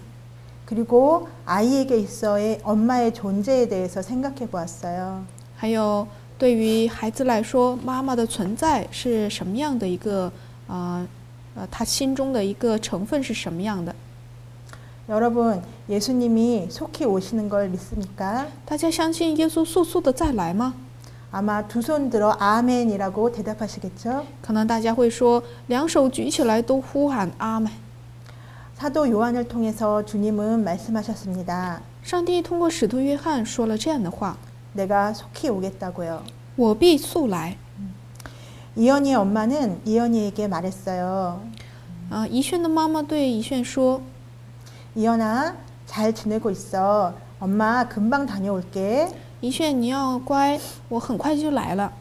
[SPEAKER 3] 그리고 아이에게 있어의 엄마의 존재에 대해서 생각해 보았어요.
[SPEAKER 2] 还有对于孩子来说，妈妈的存在是什么样的一个他心中的一个成分是什么样的？
[SPEAKER 3] 여러분, 예수님이 속히 오시는 걸 믿습니까?
[SPEAKER 2] 大家相信耶稣速速的再来吗？
[SPEAKER 3] 아마 두 손 들어 아멘이라고 대답하시겠죠?
[SPEAKER 2] 可能大家会说，两手举起来都呼喊阿门。
[SPEAKER 3] 사도 요한을 통해서 주님은 말씀하셨습니다.
[SPEAKER 2] 上帝通过使徒约翰说了这样的话：
[SPEAKER 3] 내가 속히 오겠다고요.
[SPEAKER 2] 我必速来。
[SPEAKER 3] 이현이의 엄마는 이현이에게 말했어요.
[SPEAKER 2] 怡轩的妈妈对怡轩说：
[SPEAKER 3] 이현아, 잘 지내고 있어. 엄마 금방 다녀올게.
[SPEAKER 2] 怡轩，你要乖，我很快就来了。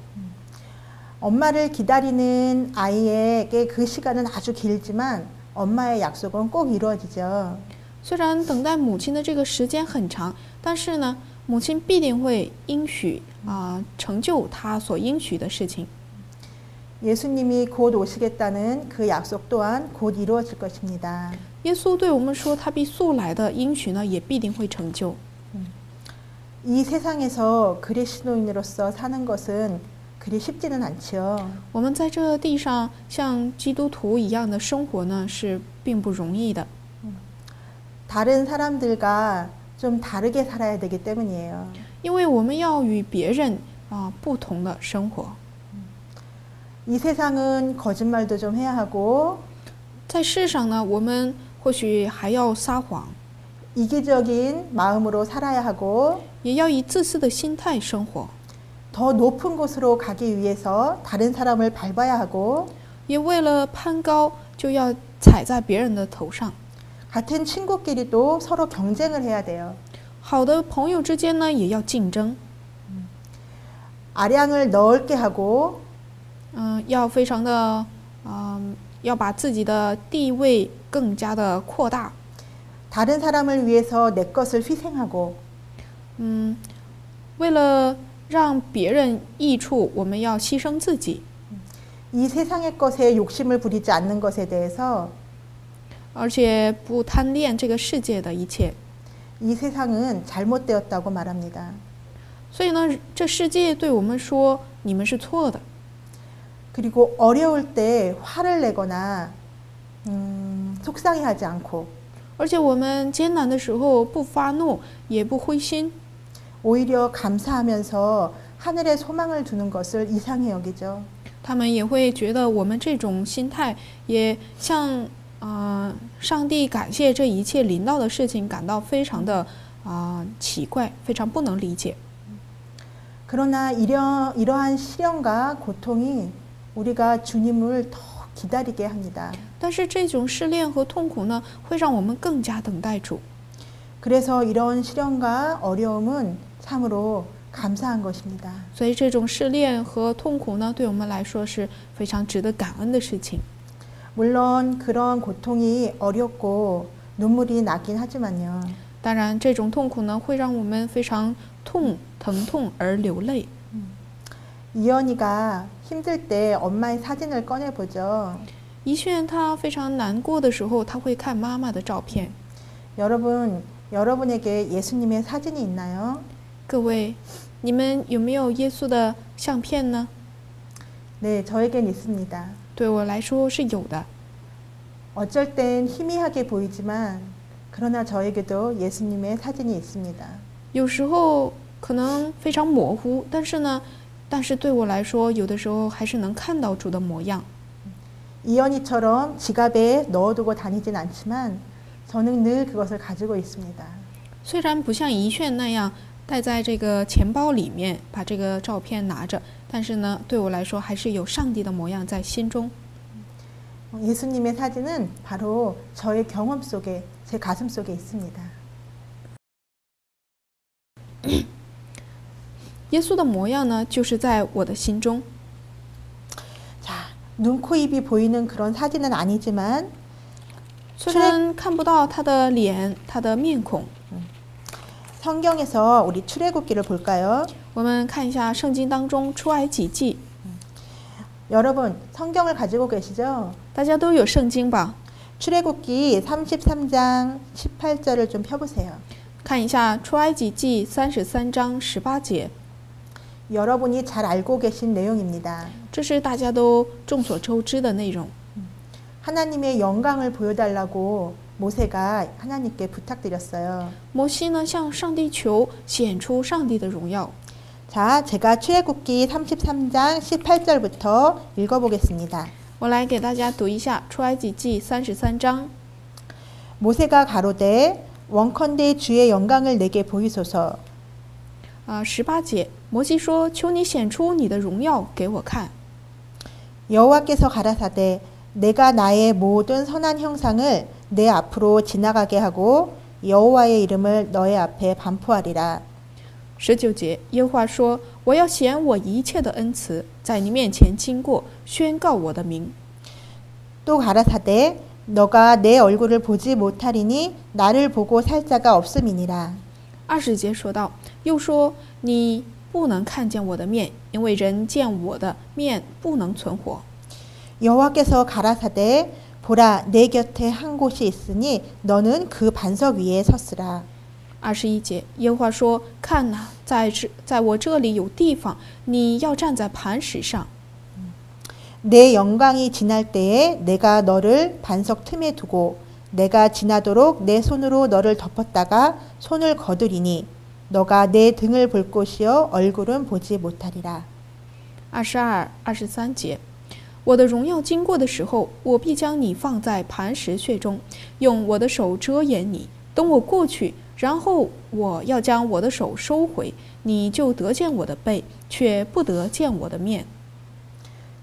[SPEAKER 3] 엄마를 기다리는 아이에게 그 시간은 아주 길지만 엄마의 약속은 꼭 이루어지죠.
[SPEAKER 2] 虽然等待母亲的这个时间很长，但是呢，母亲必定会应许成就她所应许的事情。
[SPEAKER 3] 예수님이 곧 오시겠다는 그 약속 또한 곧 이루어질 것입니다.
[SPEAKER 2] 耶稣对我们说，他必速来的应许呢，也必定会成就。
[SPEAKER 3] 이 세상에서 그리스도인으로서 사는 것은 그리 쉽지는 않지요.
[SPEAKER 2] 我们在这地上像基督徒一样的生活呢，是并不容易的。
[SPEAKER 3] 다른 사람들과 좀 다르게 살아야 되기 때문이에요.
[SPEAKER 2] 因为我们要与别人不同的生活。
[SPEAKER 3] 이 세상은 거짓말도 좀 해야 하고
[SPEAKER 2] 在世上呢，我们或许还要撒谎，
[SPEAKER 3] 이기적인 마음으로 살아야 하고
[SPEAKER 2] 也要以自私的心态生活，
[SPEAKER 3] 더 높은 곳으로 가기 위해서 다른 사람을 밟아야 하고
[SPEAKER 2] 也为了攀高，就要踩在别人的头上。
[SPEAKER 3] 같은 친구끼리도 서로 경쟁을 해야 돼요.
[SPEAKER 2] 好的朋友之间呢，也要竞争，
[SPEAKER 3] 아량을 넓게 하고
[SPEAKER 2] 要非常的要把自己的地位更加的扩大，
[SPEAKER 3] 다른 사람을 위해서 내 것을 희생하고
[SPEAKER 2] 为了让别人益处，我们要牺牲自己，
[SPEAKER 3] 이 세상의 것에 욕심을 부리지 않는 것에 대해서
[SPEAKER 2] 而且不贪恋这个世界的一切。
[SPEAKER 3] 이 세상은 잘못되었다고 말합니다.
[SPEAKER 2] 所以呢，这世界对我们说，你们是错的。
[SPEAKER 3] 그리고 어려울 때 화를 내거나 속상해하지 않고
[SPEAKER 2] 而且我们艰难的时候不发怒，也不灰心，
[SPEAKER 3] 오히려 감사하면서 하늘에 소망을 두는 것을 이상히 여기죠.
[SPEAKER 2] 他们也会觉得我们这种心态，也向上帝感谢这一切临到的事情感到非常的奇怪，非常不能理解。
[SPEAKER 3] 그러나 이러한 시련과 고통이 우리가 주님을 더 기다리게 합니다.
[SPEAKER 2] 但是这种试炼和痛苦呢，会让我们更加等待主。
[SPEAKER 3] 그래서 이런 시련과 어려움은 참으로 감사한 것입니다.
[SPEAKER 2] 所以这种试炼和痛苦呢，对我们来说是非常值得感恩的事情。
[SPEAKER 3] 물론 그런 고통이 어렵고 눈물이 나긴 하지만요.
[SPEAKER 2] 当然，这种痛苦呢，会让我们非常疼痛而流泪。
[SPEAKER 3] 이연이가 힘들 때 엄마의 사진을 꺼내보죠.
[SPEAKER 2] 怡炫她非常难过的时候，她会看妈妈的照片。
[SPEAKER 3] 여러분에게 예수님의 사진이 있나요?
[SPEAKER 2] 各位，你们有没有耶稣的相片呢？
[SPEAKER 3] 네, 저에겐 있습니다.
[SPEAKER 2] 对我来说是有的。
[SPEAKER 3] 어쩔 땐 희미하게 보이지만 그러나 저에게도 예수님의 사진이 있습니다.
[SPEAKER 2] 有时候可能非常模糊，但是对我来说，有的时候还是能看到主的模样。
[SPEAKER 3] 이연이처럼 지갑에 넣어두고 다니진 않지만 저는 늘 그것을 가지고 있습니다.
[SPEAKER 2] 虽然不像怡炫那样带在这个钱包里面，把这个照片拿着，但是呢，对我来说还是有上帝的模样在心中。
[SPEAKER 3] 예수님의 사진은 바로 저의 경험 속에, 제 가슴 속에 있습니다.
[SPEAKER 2] 耶稣的模样呢，就是在我的心中。
[SPEAKER 3] 자, 눈, 코, 입이 보이는 그런 사진은 아니지만
[SPEAKER 2] 虽然看不到他的脸，他的面孔，
[SPEAKER 3] 성경에서 우리 출애굽기를 볼까요?
[SPEAKER 2] 我们看一下圣经当中出埃及记，
[SPEAKER 3] 여러분 성경을 가지고 계시죠?
[SPEAKER 2] 大家都有圣经吧？
[SPEAKER 3] 출애굽기 33장 18절을 좀 펴보세요.
[SPEAKER 2] 看一下出埃及记33章18节，
[SPEAKER 3] 여러분이 잘 알고 계신 내용입니다.
[SPEAKER 2] 这是大家都众所周知的内容。
[SPEAKER 3] 하나님의 영광을 보여달라고 모세가 하나님께 부탁드렸어요.
[SPEAKER 2] 摩西呢向上帝求显出上帝的荣耀。
[SPEAKER 3] 자, 제가 출애굽기 33장 18절부터 읽어보겠습니다.
[SPEAKER 2] 我来给大家读一下出埃及记33章。
[SPEAKER 3] 모세가 가로되 원컨대 주의 영광을 내게 보이소서.
[SPEAKER 2] 18节，摩西说：“求你显出你的荣耀给我看。
[SPEAKER 3] 여호와께서 가라사대 내가 나의 모든 선한 형상을 내 앞으로 지나가게 하고 여호와의 이름을 너의 앞에 반포하리라.
[SPEAKER 2] 19节，耶和华说：“我要显我一切的恩慈，在你面前经过，宣告我的名。
[SPEAKER 3] 또 가라사대 너가 내 얼굴을 보지 못하리니 나를 보고 살 자가 없음이니라.
[SPEAKER 2] 20节说道，又说你不能看见我的面，因为人见我的面不能存活。
[SPEAKER 3] 여호와께서 가라사대 보라 내 곁에 한 곳이 있으니 너는 그 반석 위에 섰으라.
[SPEAKER 2] 21节，耶和华说：“看哪，在我这里有地方，你要站在磐石上。
[SPEAKER 3] 내 영광이 지날 때에 내가 너를 반석 틈에 두고 내가 지나도록 내 손으로 너를 덮었다가 손을 거두리니 너가 내 등을 볼 곳이요 얼굴은 보지 못하리라.
[SPEAKER 2] 22、23节，我的荣耀经过的时候，我必将你放在磐石穴中，用我的手遮掩你。等我过去，然后我要将我的手收回，你就得见我的背，却不得见我的面。”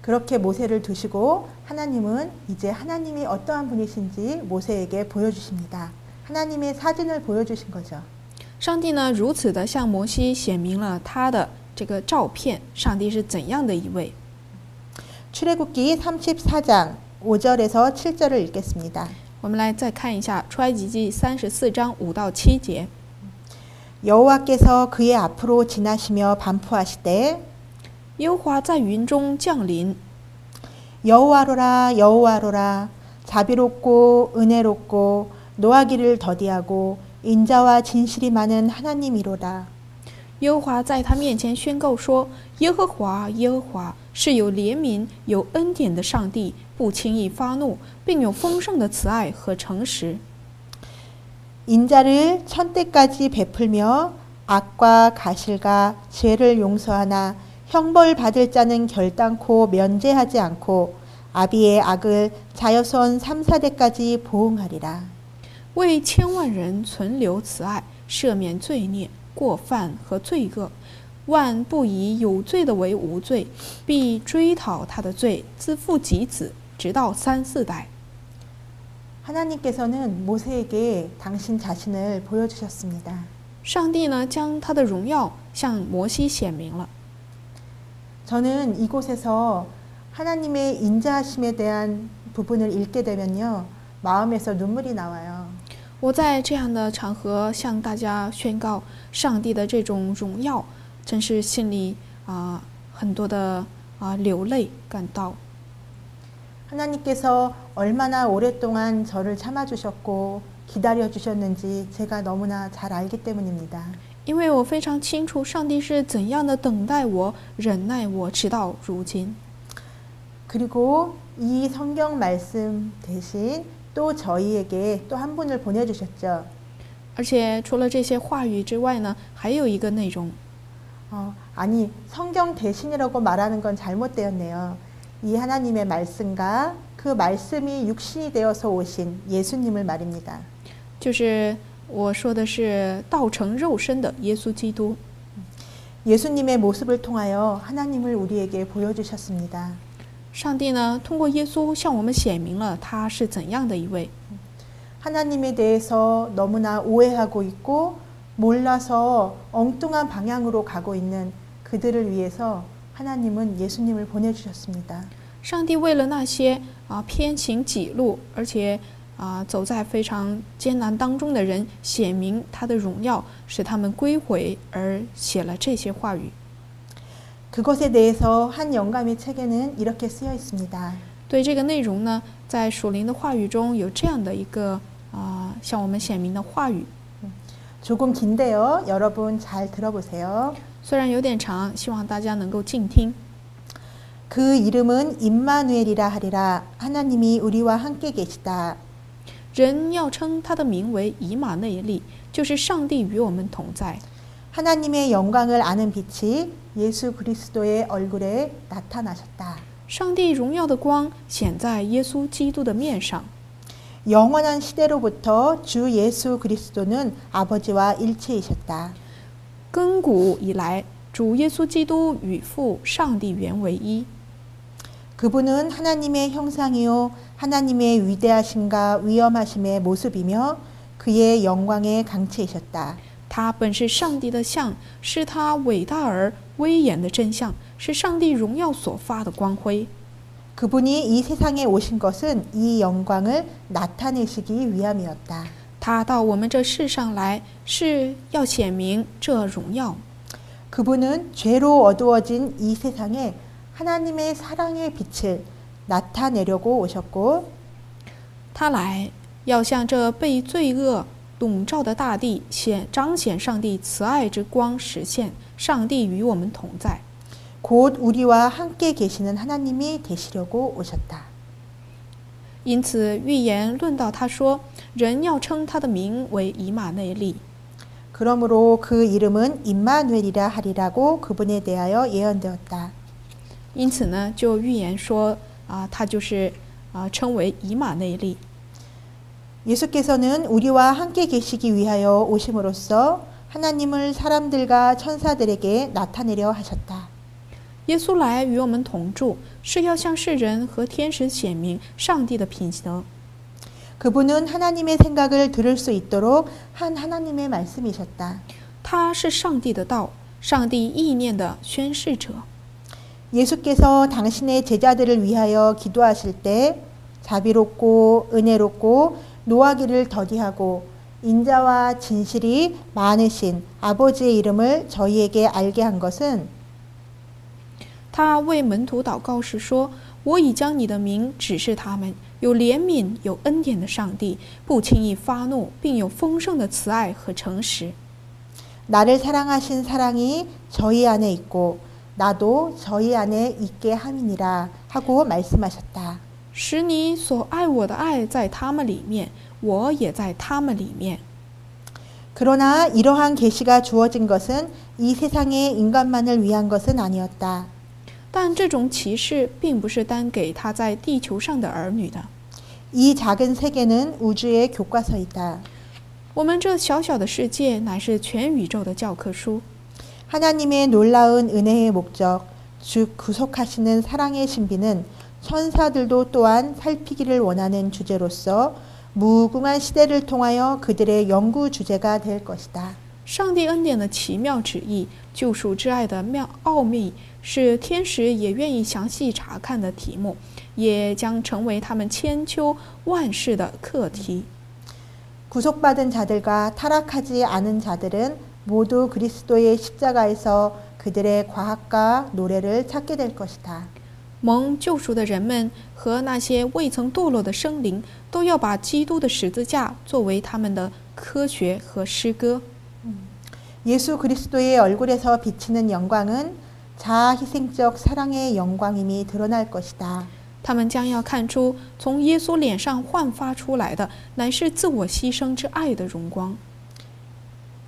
[SPEAKER 3] 그렇게 모세를 두시고 하나님은 이제 하나님이 어떠한 분이신지 모세에게 보여주십니다. 하나님의 사진을 보여주신 거죠.
[SPEAKER 2] 上帝呢，如此的向摩西显明了他的这个照片，上帝是怎样的一位。
[SPEAKER 3] 출애굽기 34장 5절에서 7절을 읽겠습니다.
[SPEAKER 2] 我们来再看一下出埃及记34章5到7节。
[SPEAKER 3] 여호와께서 그의 앞으로 지나시며 반포하시되
[SPEAKER 2] 耶和华在云中降临，
[SPEAKER 3] 여호와로라 여호와로라 자비롭고 은혜롭고 노하기를 더디하고 인자와 진실이 많은 하나님이로다.
[SPEAKER 2] 耶和华在他面前宣告说：“耶和华，耶和华是有怜悯、有恩典的上帝，不轻易发怒，并有丰盛的慈爱和诚实。
[SPEAKER 3] 인자를 천대까지 베풀며 악과 가실과 죄를 용서하나 형벌 받을 자는 결단코 면제하지 않고 아비의 악을 자여손 3, 4대까지 보응하리라.
[SPEAKER 2] 为千万人存留慈爱，赦免罪孽、过犯和罪恶，万不以有罪的为无罪，必追讨他的罪，自父及子，直到3、4代。”
[SPEAKER 3] 하나님께서는 모세에게 당신 자신을 보여주셨습니다.
[SPEAKER 2] 上帝呢，将他的荣耀向摩西显明了。
[SPEAKER 3] 저는 이곳에서 하나님의 인자하심에 대한 부분을 읽게 되면요, 마음에서 눈물이 나와요.
[SPEAKER 2] 我在这样的场合向大家宣告上帝的这种荣耀，真是心里很多的流泪感到。
[SPEAKER 3] 하나님께서 얼마나 오랫동안 저를 참아주셨고 기다려주셨는지 제가 너무나 잘 알기 때문입니다.
[SPEAKER 2] 因为我非常清楚上帝是怎样的等待我、忍耐我，直到如今。
[SPEAKER 3] 그리고 이 성경 말씀 대신 또 저희에게 또 한 분을 보내주셨죠.
[SPEAKER 2] 而且除了这些话语之外呢，还有一个内容。
[SPEAKER 3] 아니 성경 대신이라고 말하는 건 잘못되었네요. 이 하나님의 말씀과 그 말씀이 육신이 되어서 오신 예수님을 말입니다.
[SPEAKER 2] 就是我说的是道成肉身的耶稣基督。
[SPEAKER 3] 예수님의 모습을 통하여 하나님을 우리에게 보여주셨습니다.
[SPEAKER 2] 上帝呢，通过耶稣向我们显明了他是怎样的一位。
[SPEAKER 3] 하나님에 대해서 너무나 오해하고 있고 몰라서 엉뚱한 방향으로 가고 있는 그들을 위해서 하나님은 예수님을 보내주셨습니다.
[SPEAKER 2] 上帝为了那些偏行己路，而且走在非常艰难当中的人，显明他的荣耀，使他们归回，而写了这些话语。
[SPEAKER 3] 그것에 대해서 한 영감의 책에는 이렇게 쓰여 있습니다.
[SPEAKER 2] 对这个内容呢，在属灵的话语中有这样的一个向我们显明的话语。
[SPEAKER 3] 조금 긴데요. 여러분 잘 들어보세요.
[SPEAKER 2] 虽然有点长，希望大家能够静听。
[SPEAKER 3] 그 이름은 임마누엘이라 하리라. 하나님이 우리와 함께 계시다.
[SPEAKER 2] 人要称他的名为以马内利，就是上帝与我们同在。
[SPEAKER 3] 하나님의 영광을 아는 빛이 예수 그리스도의 얼굴에 나타나셨다.
[SPEAKER 2] 上帝荣耀的光显在耶稣基督的面上。
[SPEAKER 3] 영원한 시대로부터 주 예수 그리스도는 아버지와 일체이셨다.
[SPEAKER 2] 亘古以来，主耶稣基督与父上帝原为一。
[SPEAKER 3] 그분은 하나님의 형상이요 하나님의 위대하심과 위엄하심의 모습이며 그의 영광의 강체이셨다.
[SPEAKER 2] 他本是上帝的像，是他伟大而威严的真相，是上帝荣耀所发的光辉。
[SPEAKER 3] 그분이 이 세상에 오신 것은 이 영광을 나타내시기 위함이었다.
[SPEAKER 2] 他到我们这世上来，是要显明这荣耀。
[SPEAKER 3] 그분은 죄로 어두워진 이 세상에 하나님의 사랑의 빛을 나타내려고 오셨고
[SPEAKER 2] 他来要向这被罪恶笼罩的大地彰显上帝慈爱之光，实现上帝与我们同在。
[SPEAKER 3] 곧 우리와 함께 계시는 하나님이 되시려고 오셨다.
[SPEAKER 2] 因此，预言论到他说，人要称他的名为以马内利。
[SPEAKER 3] 그러므로 그 이름은 임마누엘이라 하리라고 그분에 대하여 예언되었다.
[SPEAKER 2] 因此呢，就预言说他就是称为以马内利。
[SPEAKER 3] 예수께서는 우리와 함께 계시기 위하여 오심으로써 하나님을 사람들과 천사들에게 나타내려 하셨다.
[SPEAKER 2] 耶稣来与我们同住，是要向世人和天使显明上帝的品德。
[SPEAKER 3] 그분은 하나님의 생각을 들을 수 있도록 한 하나님의 말씀이셨다.
[SPEAKER 2] 他是上帝的道，上帝意念的宣示者。
[SPEAKER 3] 예수께서 당신의 제자들을 위하여 기도하실 때 자비롭고 은혜롭고 노하기를 더디하고 인자와 진실이 많으신 아버지의 이름을 저희에게 알게 한 것은
[SPEAKER 2] 他为门徒祷告时说：“我已将你的名指示他们，有怜悯、有恩典的上帝，不轻易发怒，并有丰盛的慈爱和诚实。
[SPEAKER 3] 나를 사랑하신 사랑이 저희 안에 있고 나도 저희 안에 있게 함이니라 하고 말씀하셨다.
[SPEAKER 2] 使你所爱我的爱在他们里面，我也在他们里面。
[SPEAKER 3] 그러나 이러한 계시가 주어진 것은 이 세상의 인간만을 위한 것은 아니었다.
[SPEAKER 2] 但这种启示并不是单给他在地球上的儿女的。
[SPEAKER 3] 이 작은 세계는 우주의 교과서이다.
[SPEAKER 2] 我们这小小的世界乃是全宇宙的教科书。
[SPEAKER 3] 하나님의 놀라운 은혜의 목적, 즉 구속하시는 사랑의 신비는 천사들도 또한 살피기를 원하는 주제로서 무궁한 시대를 통하여 그들의 연구 주제가 될 것이다.
[SPEAKER 2] 上帝恩典的奇妙旨意，救赎之爱的奥秘，是天使也愿意详细查看的题目，也将成为他们千秋万世的课题。
[SPEAKER 3] 구속받은 자들과 타락하지 않은 자들은 모두 그리스도의 십자가에서 그들의 과학과 노래를 찾게 될 것이다.
[SPEAKER 2] 蒙救赎的人们和那些未曾堕落的生灵，都要把基督的十字架作为他们的科学和诗歌。
[SPEAKER 3] 예수 그리스도의 얼굴에서 비치는 영광은 자아희생적 사랑의 영광임이 드러날 것이다.
[SPEAKER 2] 他们将要看出，从耶稣脸上焕发出来的，乃是自我牺牲之爱的荣光。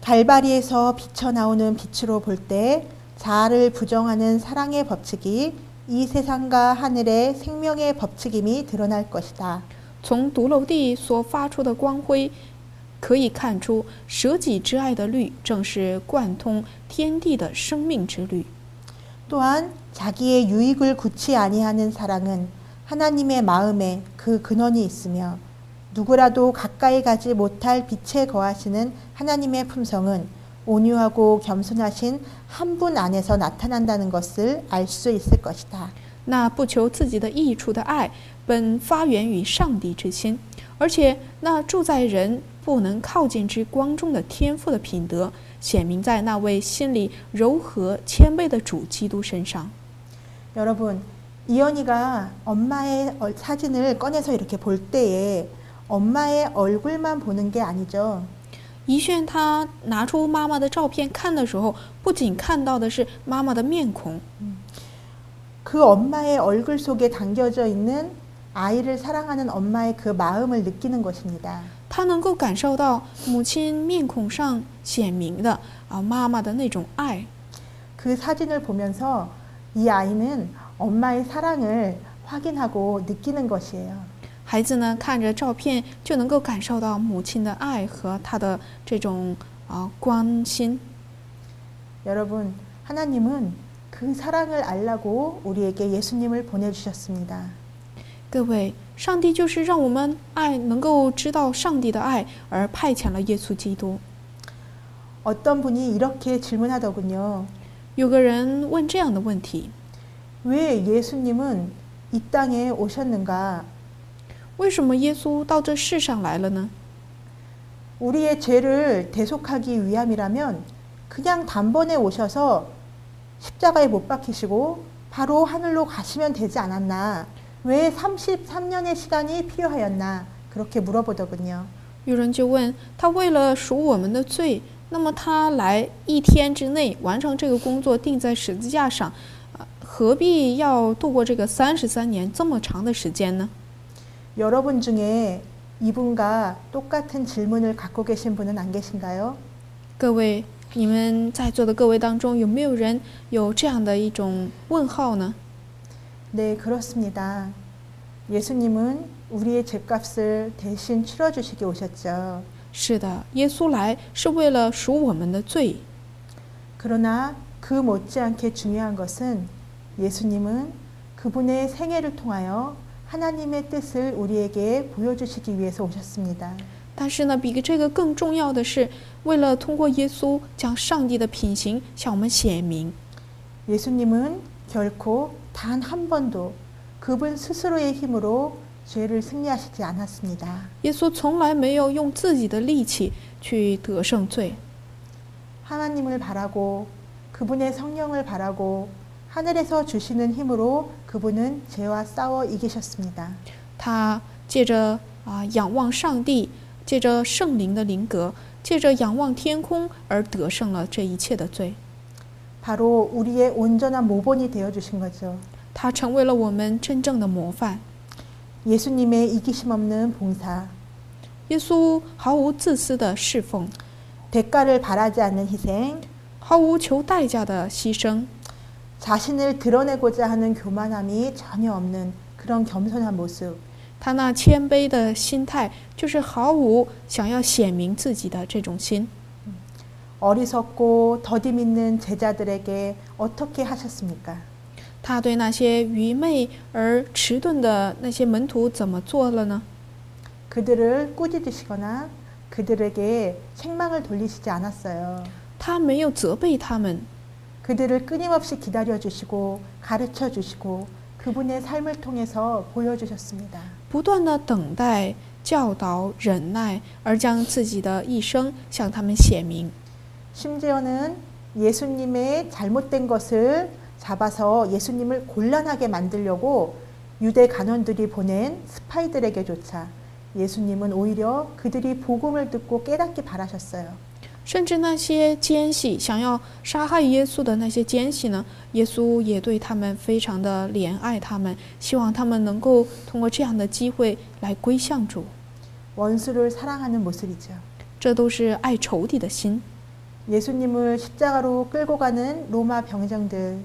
[SPEAKER 3] 갈바리에서 비쳐나오는 빛으로 볼 때 자아를 부정하는 사랑의 법칙이 이 세상과 하늘의 생명의 법칙임이 드러날 것이다.
[SPEAKER 2] 从独楼地所发出的光辉，可以看出舍己之爱的律，正是贯通天地的生命之律。
[SPEAKER 3] 또한 자기의 유익을 굳이 아니하는 사랑은 하나님의 마음에 그 근원이 있으며 누구라도 가까이 가지 못할 빛에 거하시는 하나님의 품성은 온유하고 겸손하신 한 분 안에서 나타난다는 것을 알 수 있을 것이다.
[SPEAKER 2] 那不求自己的益处的爱，本发源于上帝之心，而且那住在人不能靠近之光中的天赋的品德，显明在那位心里柔和谦卑的主基督身上。
[SPEAKER 3] 여러분, 이언이가 엄마의 사진을 꺼내서 이렇게 볼 때에 엄마의 얼굴만 보는 게 아니죠.
[SPEAKER 2] 怡炫他拿出妈妈的照片看的时候，不仅看到的是妈妈的面孔，
[SPEAKER 3] 그 엄마의 얼굴 속에 담겨져 있는 아이를 사랑하는 엄마의 그 마음을 느끼는 것입니다.
[SPEAKER 2] 他能够感受到母亲面孔上显明的妈妈的那种爱。
[SPEAKER 3] 그 사진을 보면서 이 아이는 엄마의 사랑을 확인하고 느끼는 것이에요.
[SPEAKER 2] 孩子呢，看着照片就能够感受到母亲的爱和她的这种关心。
[SPEAKER 3] 여러분, 하나님은 그 사랑을 알라고 우리에게 예수님을 보내주셨습니다.
[SPEAKER 2] 各位，上帝就是让我们能够知道上帝的爱，而派遣了耶稣基督。
[SPEAKER 3] 어떤 분이 이렇게 질문하더군요.
[SPEAKER 2] 有个人问这样的问题：
[SPEAKER 3] 왜 예수님은 이 땅에 오셨는가?
[SPEAKER 2] 为什么耶稣到这世上来了呢？
[SPEAKER 3] 우리의 죄를 대속하기 위함이라면 그냥 단번에 오셔서 십자가에 못 박히시고 바로 하늘로 가시면 되지 않았나? 왜 33년의 시간이 필요하였나? 그렇게 물어보더군요.
[SPEAKER 2] 有人就问他，为了赎我们的罪，那么他来1天之内完成这个工作，钉在十字架上，何必要度过这个33年这么长的时间呢？
[SPEAKER 3] 여러분 중에 이분과 똑같은 질문을 갖고 계신 분은 안 계신가요?
[SPEAKER 2] 各位，你们在座的各位当中，有没有人有这样的一种问号呢？
[SPEAKER 3] 네, 그렇습니다. 예수님은 우리의 죄값을 대신 치러주시기 오셨죠.
[SPEAKER 2] 是的，耶稣来是为了赎我们的罪。
[SPEAKER 3] 그러나 그 못지않게 중요한 것은 예수님은 그분의 생애를 통하여 하나님의 뜻을 우리에게 보여주시기 위해서 오셨습니다.
[SPEAKER 2] 但是呢，比这个更重要的是，为了通过耶稣将上帝的品行向我们显明。
[SPEAKER 3] 예수님은 결코 단 한 번도 그분 스스로의 힘으로 죄를 승리하시지 않았습니다.
[SPEAKER 2] 耶稣从来没有用自己的力气去得胜罪，
[SPEAKER 3] 하나님을 바라고 그분의 성령을 바라고 하늘에서 주시는 힘으로 그분은 죄와 싸워 이기셨습니다.
[SPEAKER 2] 他借着仰望上帝，借着圣灵的灵格，借着仰望天空而得胜了这一切的罪。
[SPEAKER 3] 바로 우리의 온전한 모본이 되어 주신 거죠.
[SPEAKER 2] 他成为了我们真正的模范。
[SPEAKER 3] 예수님의 이기심 없는 봉사,
[SPEAKER 2] 耶稣毫无自私的侍奉，
[SPEAKER 3] 대가를 바라지 않는 희생,
[SPEAKER 2] 毫无求代价的牺牲，
[SPEAKER 3] 자신을 드러내고자 하는 교만함이 전혀 없는 그런 겸손한 모습.
[SPEAKER 2] 他那谦卑的心态，就是毫无想要显明自己的这种心。
[SPEAKER 3] 어리석고 더디 믿는 제자들에게 어떻게 하셨습니까?
[SPEAKER 2] 他对那些愚昧而迟钝的那些门徒怎么做了呢？
[SPEAKER 3] 그들을 꾸짖으시거나 그들에게 책망을 돌리시지 않았어요.
[SPEAKER 2] 他没有责备他们，
[SPEAKER 3] 그들을 끊임없이 기다려주시고 가르쳐주시고 그분의 삶을 통해서 보여주셨습니다.
[SPEAKER 2] 不断的等待、教导、忍耐，而将自己的一生向他们显明。
[SPEAKER 3] 심지어는 예수님의 잘못된 것을 잡아서 예수님을 곤란하게 만들려고 유대 간원들이 보낸 스파이들에게조차 예수님은 오히려 그들이 복음을 듣고 깨닫기 바라셨어요.
[SPEAKER 2] 甚至那些奸细想要杀害耶稣的那些奸细呢，耶稣也对他们非常的怜爱他们，希望他们能够通过这样的机会来归向主。
[SPEAKER 3] 원수를 사랑하는 모습이죠.
[SPEAKER 2] 这都是爱仇敌的心。
[SPEAKER 3] 예수님을 십자가로 끌고 가는 로마 병정들,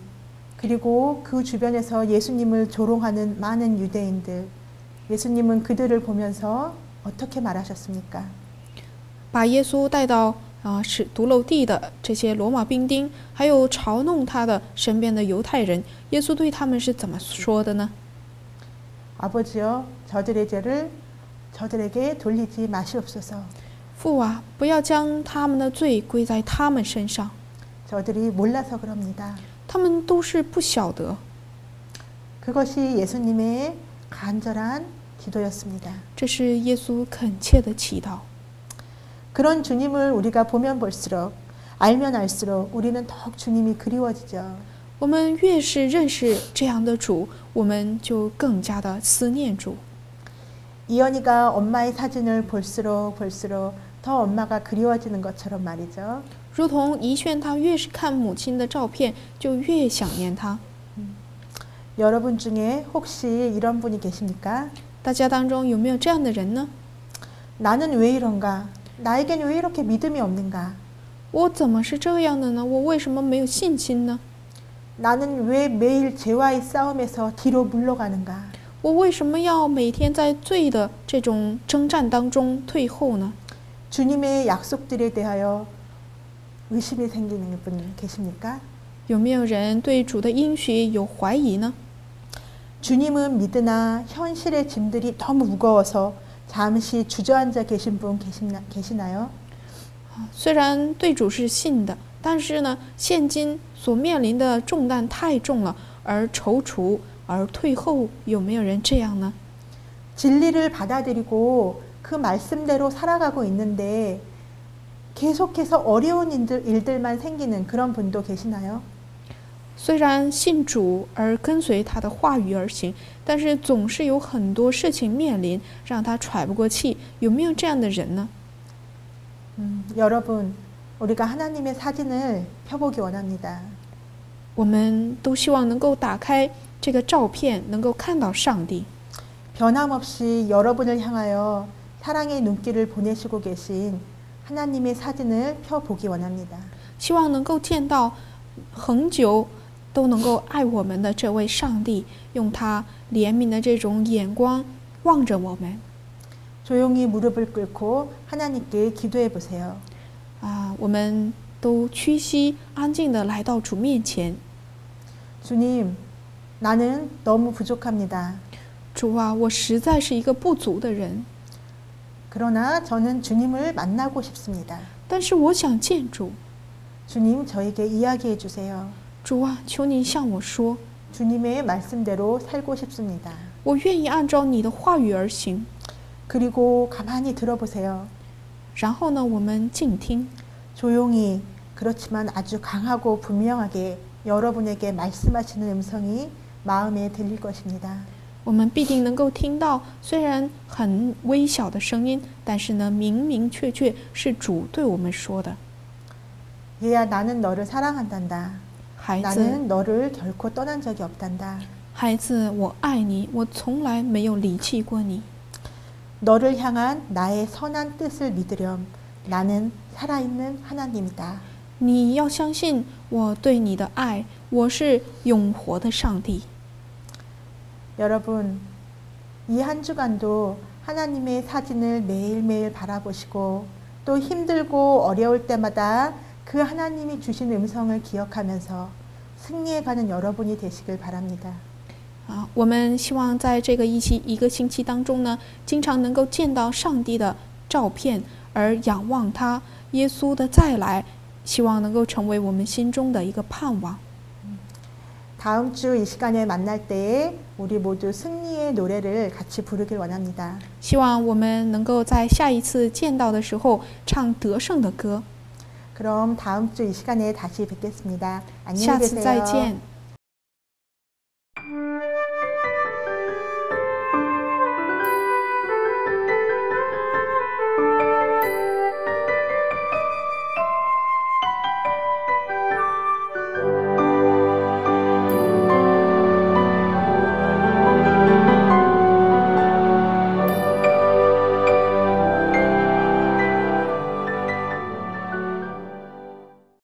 [SPEAKER 3] 그리고 그 주변에서 예수님을 조롱하는 많은 유대인들, 예수님은 그들을 보면서 어떻게 말하셨습니까?
[SPEAKER 2] 把耶稣带到是独楼地的这些罗马兵丁，还有嘲弄他的身边的犹太人，耶稣对他们是怎么说的呢？
[SPEAKER 3] 아버지여, 저들의 죄를 저들에게 돌리지 마시옵소서.
[SPEAKER 2] 父啊，不要将他们的罪归在他们身上，
[SPEAKER 3] 저들이 몰라서 그럽니다.
[SPEAKER 2] 他们都是不晓得。
[SPEAKER 3] 그것이 예수님의 간절한 기도였습니다.
[SPEAKER 2] 这是耶稣恳切的祈祷。
[SPEAKER 3] 그런 주님을 우리가 보면 볼수록 알면 알수록 우리는 더욱 주님이 그리워지죠.
[SPEAKER 2] 我们越是认识这样的主，我们就更加的思念主。
[SPEAKER 3] 이연이가 엄마의 사진을 볼수록 더 엄마가 그리워지는 것처럼 말이죠.
[SPEAKER 2] 如同怡炫，他越是看母亲的照片，就越想念她。
[SPEAKER 3] 여러분 중에 혹시 이런 분이 계십니까?
[SPEAKER 2] 大家当中有没有这样的人呢？
[SPEAKER 3] 나는 왜 이런가? 나에겐 왜 이렇게 믿음이 없는가?
[SPEAKER 2] 我怎么是这样的呢？我为什么没有信心呢？
[SPEAKER 3] 나는 왜 매일 죄와의 싸움에서 뒤로 물러가는가?
[SPEAKER 2] 我为什么要每天在罪的这种征战当中退后呢？
[SPEAKER 3] 주님의 약속들에 대하여 의심이 생기는 분 계십니까?
[SPEAKER 2] 有没有人对主的应许有怀疑呢？
[SPEAKER 3] 주님은 믿으나 현실의 짐들이 너무 무거워서 잠시 주저앉아 계신 분 계시나요?
[SPEAKER 2] 虽然对主是信的，但是呢，现今所面临的重担太重了，而踌躇而退后，有没有人这样呢？
[SPEAKER 3] 진리를 받아들이고 그 말씀대로 살아가고 있는데 계속해서 어려운 일들만 생기는 그런 분도 계시나요?
[SPEAKER 2] 虽然信主而跟随他的话语而行，但是总是有很多事情面临，让他喘不过气。有没有这样的人呢？
[SPEAKER 3] 여러분, 우리가 하나님의 사진을 펴보기 원합니다.
[SPEAKER 2] 我们都希望能够打开这个照片，能够看到上帝。
[SPEAKER 3] 변함없이 여러분을 향하여 사랑의 눈길을 보내시고 계신 하나님의 사진을 펴보기 원합니다.
[SPEAKER 2] 希望能够见到恒久都能够爱我们的这位上帝，用他怜悯的这种眼光望着我们。
[SPEAKER 3] 조용히 무릎을 꿇고 하나님께 기도해 보세요.
[SPEAKER 2] 我们都屈膝安静地来到主面前。
[SPEAKER 3] 주님, 나는 너무 부족합니다.
[SPEAKER 2] 主啊，我实在是一个不足的人，
[SPEAKER 3] 그러나 저는 주님을 만나고 싶습니다.
[SPEAKER 2] 但是我想见主。
[SPEAKER 3] 주님, 저에게 이야기해 주세요.
[SPEAKER 2] 主啊，求你向我说，
[SPEAKER 3] 주님의 말씀대로 살고 싶습니다.
[SPEAKER 2] 我愿意按照你的话语而行。
[SPEAKER 3] 그리고 가만히 들어보세요.
[SPEAKER 2] 然后呢，我们静听，
[SPEAKER 3] 조용히 그렇지만 아주 강하고 분명하게 여러분에게 말씀하시는 음성이 마음에 들릴 것입니다.
[SPEAKER 2] 我们必定能够听到，虽然很微小的声音，但是呢，明明确确是主对我们说的。
[SPEAKER 3] 얘야, 나는 너를 사랑한단다.
[SPEAKER 2] 孩子，
[SPEAKER 3] 나는 너를 결코 떠난 적이 없단다.
[SPEAKER 2] 孩子，我爱你，我从来没有离弃过你。
[SPEAKER 3] 너를 향한 나의 선한 뜻을 믿으렴. 나는 살아있는 하나님이다.
[SPEAKER 2] 你要相信我对你的爱，我是永活的上帝。
[SPEAKER 3] 여러분, 이 한 주간도 하나님의 사진을 매일매일 바라보시고 또 힘들고 어려울 때마다 그 하나님이 주신 음성을 기억하면서 승리해가는 여러분이 되시길 바랍니다.
[SPEAKER 2] 我们希望在这个一个星期当中呢，经常能够见到上帝的照片，而仰望他耶稣的再来，希望能够成为我们心中的一个盼望。
[SPEAKER 3] 다음 주 이 시간에 만날 때에 우리 모두 승리의 노래를 같이 부르길 원합니다.
[SPEAKER 2] 希望我们能够在下一次见到的时候唱得胜的歌。
[SPEAKER 3] 그럼 다음 주 이 시간에 다시 뵙겠습니다.
[SPEAKER 2] 下
[SPEAKER 3] 안녕히
[SPEAKER 2] 次再
[SPEAKER 3] 계세요.
[SPEAKER 2] 见。